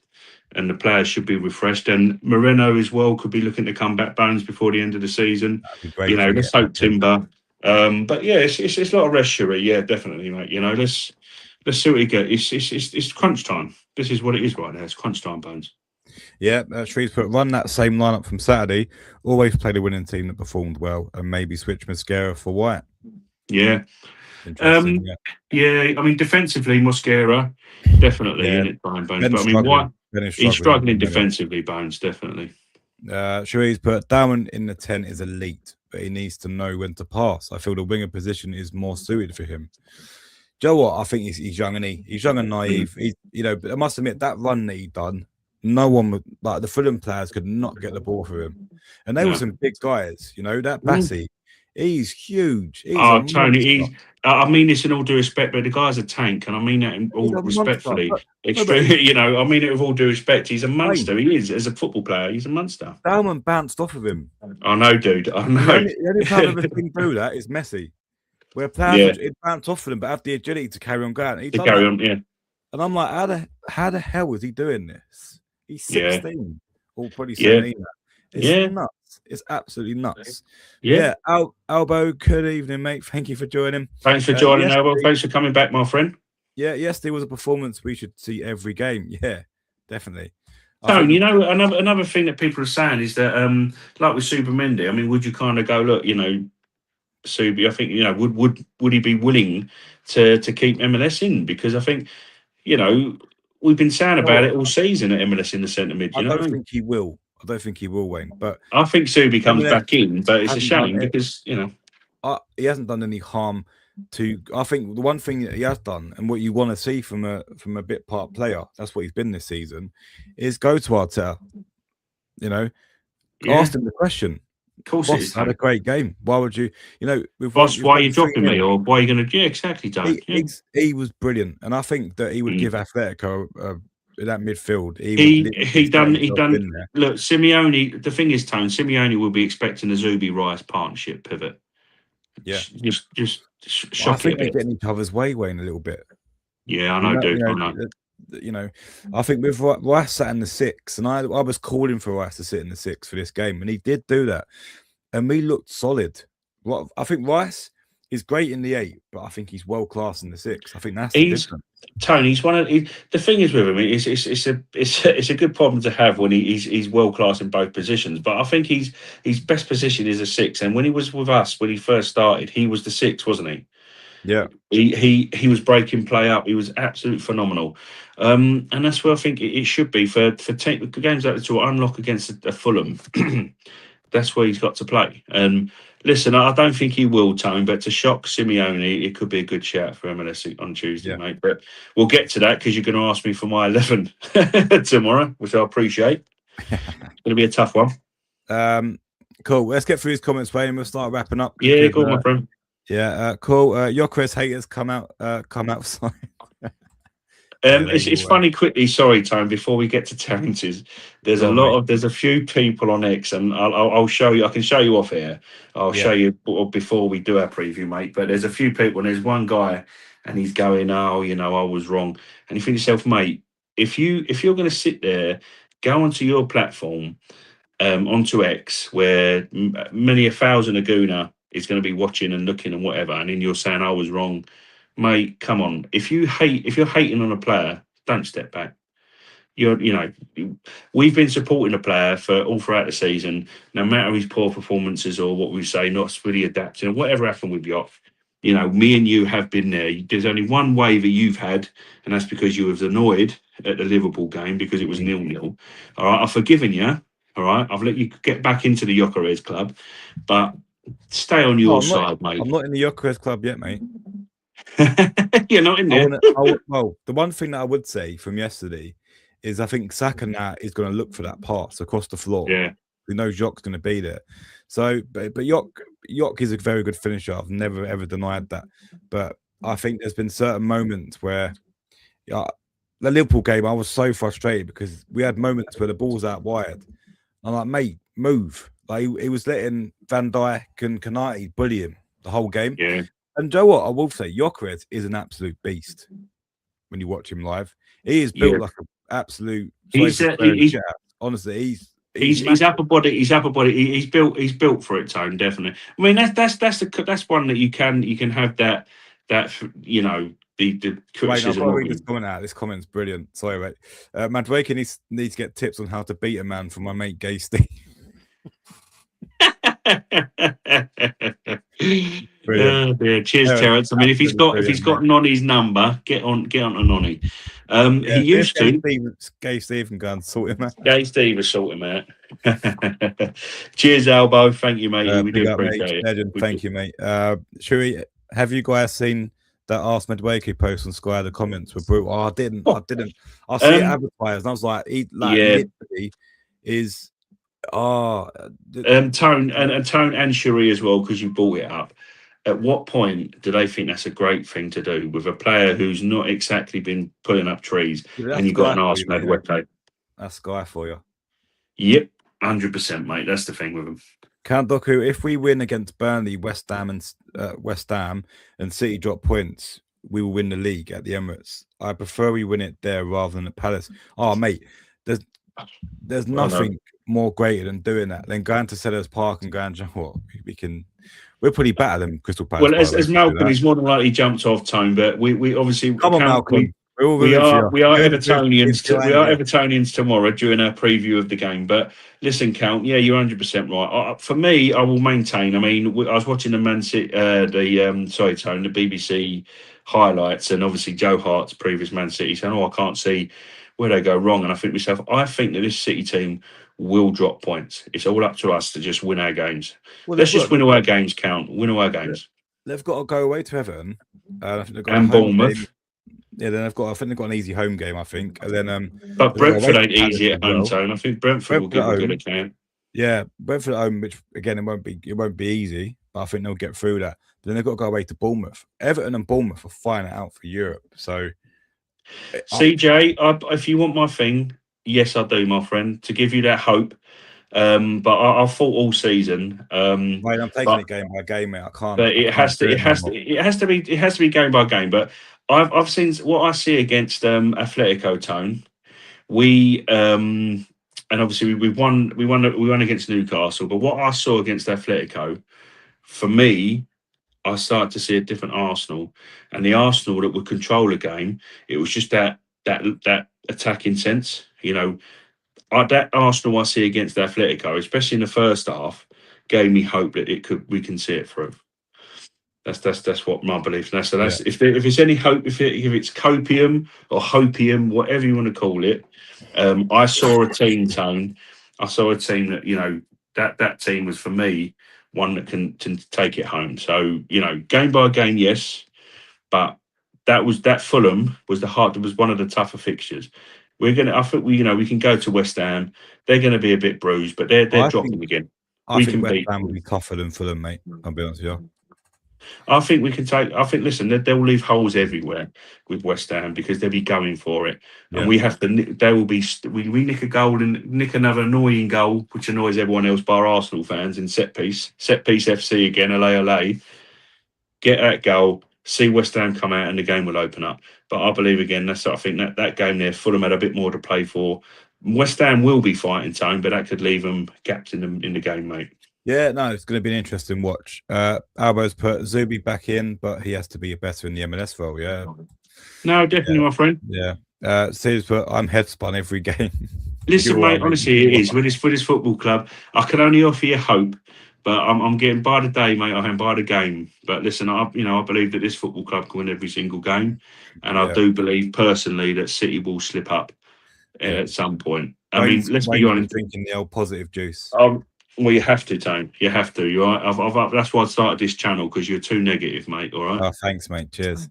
and the players should be refreshed. And Moreno as well could be looking to come back, Bones, before the end of the season. That'd be great You if know, we let's get back hope in. Timber. But yeah, it's a lot of rest, Sherry. Yeah, definitely, mate. You know, let's see what you get. It's crunch time. This is what it is right now. It's crunch time, Bones. Yeah, Cherise put run that same lineup from Saturday. Always play the winning team that performed well, and maybe switch Mascara for White. Yeah. Interesting. Yeah, Yeah. I mean, defensively, Mosquera definitely yeah. in it, Bones. But Ben's I mean, struggling. what Ben is he's struggling at struggling the moment. defensively, Bones. Definitely. Cherise put Darwin in the 10 is elite, but he needs to know when to pass. I feel the winger position is more suited for him. Do you know what? I think he's young and he's young and naive. He, you know, but I must admit that run that he done, no one would, like the Fulham players could not get the ball for him, and they were some big guys. You know that Bassey, he's huge. He's a Tony, monster. I mean this in all due respect, but the guy's a tank, and I mean that in He's all a monster. respectfully. No, but You know, I mean it with all due respect. He's a Wayne, monster. He is, as a football player. He's a monster. Dalman bounced off of him. I know, dude. I The know. only player I've ever seen do that is Messi, where players would bounce off of him, but have the agility to carry on going. He's To done carry that. on, yeah. And I'm like, how the hell is he doing this? He's 16, or probably Yeah. 17. It's nuts. It's absolutely nuts. Yeah. Albo, good evening, mate. Thank you for joining. Thanks for joining, Albo. Thanks for coming back, my friend. Yeah, yesterday was a performance we should see every game. Yeah, definitely. Tone, you know, another thing that people are saying is that, like with Super Mendy, I mean, would you kind of go, look, you know, Subi, I think, you know, would he be willing to keep MLS in? Because I think, you know, we've been saying about it all season at MLS in the centre mid. I don't think he will. I don't think he will, Wayne. But I think Subi comes back in, but it's a shame because, you know, he hasn't done any harm to. I think the one thing that he has done, and what you want to see from a bit part player, that's what he's been this season, is go to Arteta. You know, ask him the question. Of course, Boss it is. had a great game. Why would you? You know, Boss, why are you dropping me, or why are you going to? Yeah, exactly, Dave. He was brilliant, and I think that he would give Atletico that midfield. He done. Look, Simeone. The thing is, Tone, Simeone will be expecting a Zubi Rice partnership pivot. Yeah, just shock I think it a bit. they're getting each other's way, Wayne, a little bit. Yeah, I know, dude. I know. You know, I think with Rice sat in the 6, and I was calling for Rice to sit in the 6 for this game, and he did do that, and we looked solid. Well, I think Rice is great in the 8, but I think he's world class in the 6. I think that's the difference. Tony, he's one of the thing is with him. It's a good problem to have when he's world class in both positions. But I think his best position is a 6. And when he was with us when he first started, he was the 6, wasn't he? Yeah, he was breaking play up. He was absolutely phenomenal, and that's where I think it should be for games like this to unlock against a Fulham. That's where he's got to play. And listen, I don't think he will, Tone, but to shock Simeone, it could be a good shout for MLS on Tuesday, mate. But we'll get to that because you're going to ask me for my 11 tomorrow, which I appreciate. It's going to be a tough one. Cool. Let's get through these comments, Wayne, and we'll start wrapping up. Yeah, cool, my friend. Yeah, cool. Your Chris haters come outside. Yeah, they It's will. funny quickly. Sorry, Tone. Before we get to Terrence's, Go on, mate. there's a few people on X, and I'll show you. I can show you off here. I'll Yeah. show you before we do our preview, mate. But there's a few people, and there's one guy, and he's going, "Oh, I was wrong." And you think to yourself, mate, if you're going to sit there, go onto your platform, onto X, where many a thousand of Gooner is going to be watching and looking and whatever, and then you're saying I was wrong, mate. Come on, if you're hating on a player, don't step back. You know, we've been supporting a player for all throughout the season, no matter his poor performances or what we say, not really adapting, and whatever happened with Yacht. Me and you have been there. There's only one waiver you've had, and that's because you was annoyed at the Liverpool game because it was Mm. 0-0. All right, I've forgiven you. All right, I've let you get back into the Jokeres club, but stay on No, your I'm not. side, mate. I'm not in the Jokeres club yet, mate. You're not in I there. want well, the one thing that I would say from yesterday is I think Saka now is going to look for that pass across the floor. Yeah, We know Jock's going to be there. So, but Jock is a very good finisher. I've never ever denied that. But I think there's been certain moments where, yeah, the Liverpool game, I was so frustrated because we had moments where the ball's out wide. I'm like, mate, move. Like he was letting Van Dijk and Kanate bully him the whole game. yeah, And Joe, what I will say, Jokeres is an absolute beast when you watch him live. He is built yeah. like an absolute. Sorry He's for swearing he's shit out. Honestly, he's he's massive. upper body. He's upper body. He's built for it, Tone. Definitely. I mean, that's one that you can have that the Wait, I've got criticism to of read this him. comment out. This comment's brilliant. Sorry, mate. Madueke needs to get tips on how to beat a man from my mate Gay Steve. Brilliant. Oh, dear. Cheers, Terence, Terence. I mean, absolutely if brilliant, he's mate. got Nonny's number, get on to Nonny. Yeah, He if used to. Gay Steve can go and sort him out. Gay Steve was sorting him out. Cheers, Albo. Thank you, matey. We do Big up, mate. appreciate it. Legend. We do. Thank you, mate. Shui, have you guys seen that Ask Madueke post on Sky? The comments were brutal. Oh, I didn't. Oh, I see it um, advertised, and I was like, he like yeah. literally is. Oh, Tone and Tone and Cherie as well, because you brought it up. At what point do they think that's a great thing to do with a player who's not exactly been pulling up trees, and that's you've got Sky an for arse you, mad mate. website? That's Sky for you. Yep, 100%, mate. That's the thing with them. Count Doku, if we win against Burnley, West Ham, and City drop points, we will win the league at the Emirates. I prefer we win it there rather than at Palace. Oh, mate, there's nothing more greater than doing that than going to Sellers Park and going, what we can. We're pretty better than Crystal Palace. Well, as Malcolm, he's more than likely jumped off, Tone, but we obviously come on, Malcolm. We're all we rooting for are you. we are Good, Evertonians good, we are yeah. Evertonians tomorrow during our preview of the game. But listen, Count, yeah, you're 100% right. For me, I will maintain. I mean, I was watching the Man City, sorry, Tone, the BBC highlights, and obviously Joe Hart's previous Man City saying, "Oh, I can't see where they go wrong." And I think to myself, I think that this City team will drop points. It's all up to us to just win our games. Well, Let's just win all our games, Count. Win all our games. They've got to go away to Everton. I think they've got And a home Bournemouth. game. Yeah, then I think they've got an easy home game, I think. And then but Brentford ain't Palace easy at home, well. Tone. I think Brentford will give a good account. Yeah, Brentford at home, which again it won't be easy, but I think they'll get through that. But then they've got to go away to Bournemouth. Everton and Bournemouth are fighting it out for Europe. So CJ, if you want my thing, yes, I do, my friend, to give you that hope. But I've fought all season. Mate, I'm taking it game by game, mate. I can't. But it has to be game by game. But I've seen what I see against Atletico, Tone. We and obviously we won against Newcastle. But what I saw against Atletico, for me, I started to see a different Arsenal, and the Arsenal that would control a game. It was just that attacking sense, that Arsenal I see against Atletico, especially in the first half, gave me hope that we can see it through. That's what my belief. So that's if it's any hope, if it's copium or hopium, whatever you want to call it. I saw a team, Tone. I saw a team that that team was for me one that can take it home. So game by game, yes, but that Fulham was was one of the tougher fixtures. I think we can go to West Ham. They're going to be a bit bruised, but they're dropping again. I think West Ham will be tougher than Fulham, mate. I'll be honest with you. I think we can take. I think listen, they'll leave holes everywhere with West Ham because they'll be going for it, and Yeah. we have to. They will be. We nick a goal and nick another annoying goal, which annoys everyone else, bar Arsenal fans. In set piece FC again. LA. Get that goal. See West Ham come out, and the game will open up. But I believe again. I think that game there, Fulham had a bit more to play for. West Ham will be fighting time, but that could leave them gaps in the game, mate. Yeah, no, it's going to be an interesting watch. Albo's put Zubi back in, but he has to be better in the MLS role. Yeah, No, definitely, yeah, my friend. yeah. Steve's put I'm head spun every game. Listen, You are, mate. mate. Honestly, it You is are. with this football club. I can only offer you hope, but I'm getting by the day, mate. I am by the game. But listen, I believe that this football club can win every single game, and I Yeah, do believe personally that City will slip up yeah. at some point. I mean, Wayne's let's be Wayne's been honest. drinking the old positive juice. Well, you have to, Tone. You have to. You are. That's why I started this channel because you're too negative, mate. All right. Oh, thanks, mate. Cheers.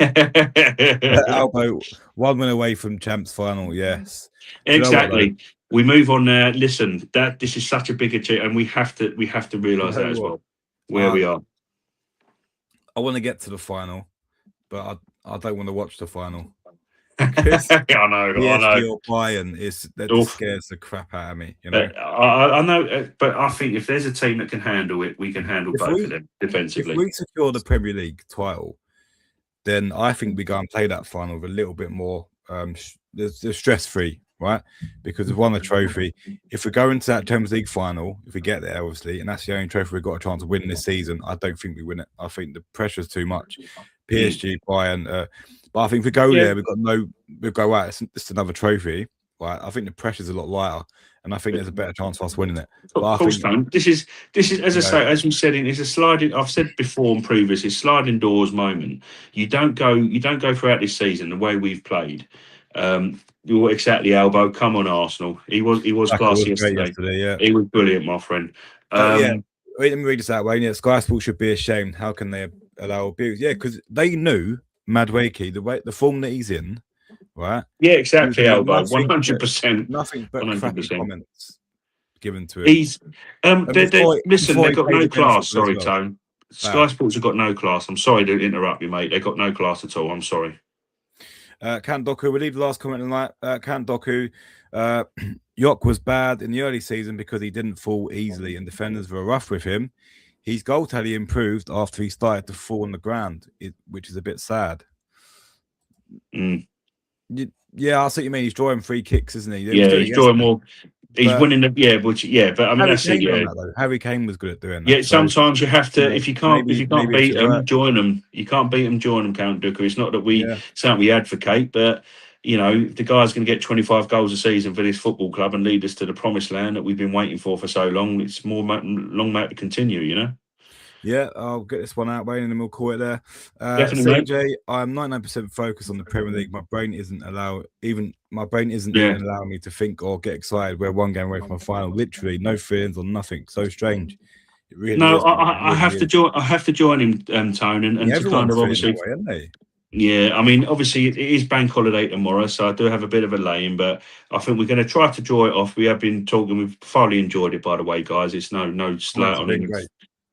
Albo, 1 win away from champs final. Yes. Do you know what though? Exactly. We move on there. Listen, that this is such a big achievement, and we have to You realise know that as what? well, where we are. I want to get to the final, but I don't want to watch the final because I know, I PSG know. or Bayern is that just Oof. scares the crap out of me. You know, But I know, but I think if there's a team that can handle it, we can handle if both of we them if defensively. we secure the Premier League title, then I think we go and play that final with a little bit more stress free, right? Because we've won the trophy. If we go into that Champions League final, if we get there, obviously, and that's the only trophy we've got a chance to win this season, I don't think we win it. I think the pressure's too much. PSG, Bayern, but I think if we go Yeah, there, we'll go out. It's another trophy, right? I think the pressure's a lot lighter, and I think there's a better chance for us winning it. But of I course, think, don't. This is as I you know, say, as we said, it's a sliding. I've said before and previous, it's sliding doors moment. You don't go throughout this season the way we've played. You're exactly, Elbow. Come on, Arsenal. He was Saka class was great yesterday. yesterday, yeah. He was brilliant, my friend. But yeah, Um, let me read this out, Wayne. Yeah, Sky Sports should be ashamed. How can they allow abuse? Yeah, because they knew Madwakey, the form that he's in, right? yeah, He was exactly, getting Elbow. 100%. nothing but crappy 100%. comments given to him. He's And listen, before they've he got played no against class. football as Sorry, well. Tone. Sky Bad. Sports have got no class. I'm sorry to interrupt you, mate. They've got no class at all. I'm sorry. Can Doku, we'll leave the last comment tonight. Can Doku, Yok was bad in the early season because he didn't fall easily and defenders were rough with him. His goal tally improved after he started to fall on the ground, which is a bit sad. Mm. Yeah, I see what you mean. He's drawing free kicks, isn't he? He was Yeah, doing it he's drawing yesterday. more. He's But winning the but I mean Harry that's it. Kane done Yeah, that though. Harry Kane was good at doing yeah. that. So Sometimes you have to if you can't if maybe you can't it beat should them, work. join them. You can't beat them, join them. Count Dooku. It's not that Yeah, something we advocate, but the guy's going to get 25 goals a season for this football club and lead us to the promised land that we've been waiting for so long. It's more long mate to continue. yeah. I'll get this one out, Wayne, and then we'll call it there. Definitely, mate. CJ, I'm 99% focused on the Premier League. My brain isn't Yeah. even allowing me to think or get excited. We're one game away from a final. Literally, no feelings or nothing. So strange. It really No, is, mate. It I really have to is. join. I have to join him, Tone, and Yeah, to kind everyone's of feeling that obviously. way, aren't they? Yeah, I mean, obviously it is bank holiday tomorrow, so I do have a bit of a lane, but I think we're going to try to draw it off. We have been talking. We've thoroughly enjoyed it, by the way, guys. It's no Oh, slight it's on been him. great.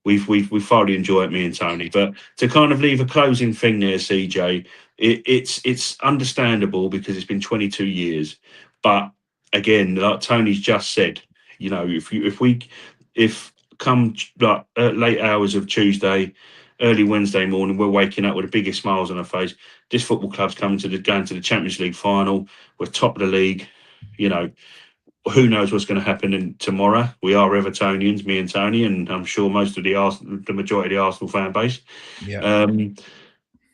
We've thoroughly enjoyed it, me and Tony. But to kind of leave a closing thing there, CJ, it's understandable because it's been 22 years. But again, like Tony's just said, if come like late hours of Tuesday, early Wednesday morning, we're waking up with the biggest smiles on our face. This football club's going to the Champions League final. We're top of the league. You know, who knows what's going to happen tomorrow? We are Evertonians, me and Tony, and I'm sure most of the majority of the Arsenal fan base. Yeah.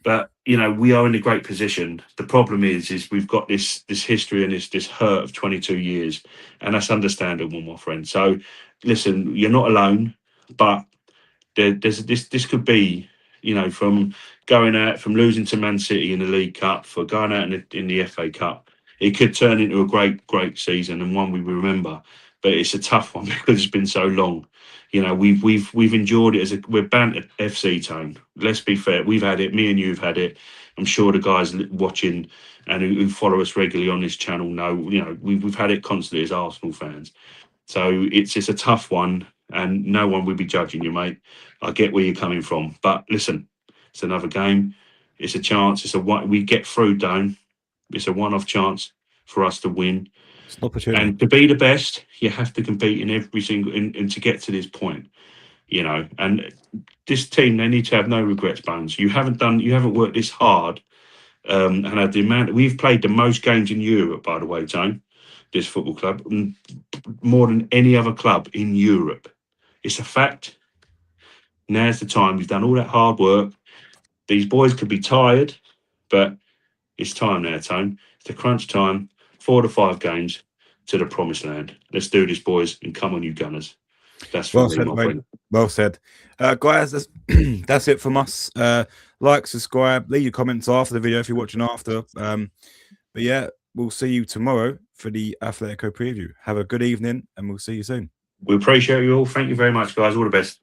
But we are in a great position. The problem is we've got this history and this hurt of 22 years, and that's understandable, my friend. So, listen, you're not alone, but there's this could be, from going out from losing to Man City in the League Cup, for going out in the FA Cup, it could turn into a great season and one we remember. But it's a tough one because it's been so long. We've endured it we're banned at FC Tone. Let's be fair, we've had it. Me and you've had it. I'm sure the guys watching and who follow us regularly on this channel know. We've had it constantly as Arsenal fans. So it's a tough one. and no one will be judging you, mate. I get where you're coming from, but listen, it's another game. It's a chance. We get through, Dome. It's a one-off chance for us to win. It's an opportunity. And to be the best, you have to compete in every single and to get to this point, you know. And this team, they need to have no regrets, Bones. You haven't worked this hard, and had the amount. We've played the most games in Europe, by the way, Tone. This football club, more than any other club in Europe. It's a fact. Now's the time. We've done all that hard work. These boys could be tired, but it's time now, Tone. It's the crunch time. 4 to 5 games to the promised land. Let's do this, boys, and come on, you Gunners. That's for Well me, said, my mate. friend. Well said. Guys, that's it from us. Like, subscribe, leave your comments after the video if you're watching after. But yeah, we'll see you tomorrow for the Atletico preview. Have a good evening, and we'll see you soon. We appreciate you all. Thank you very much, guys. All the best.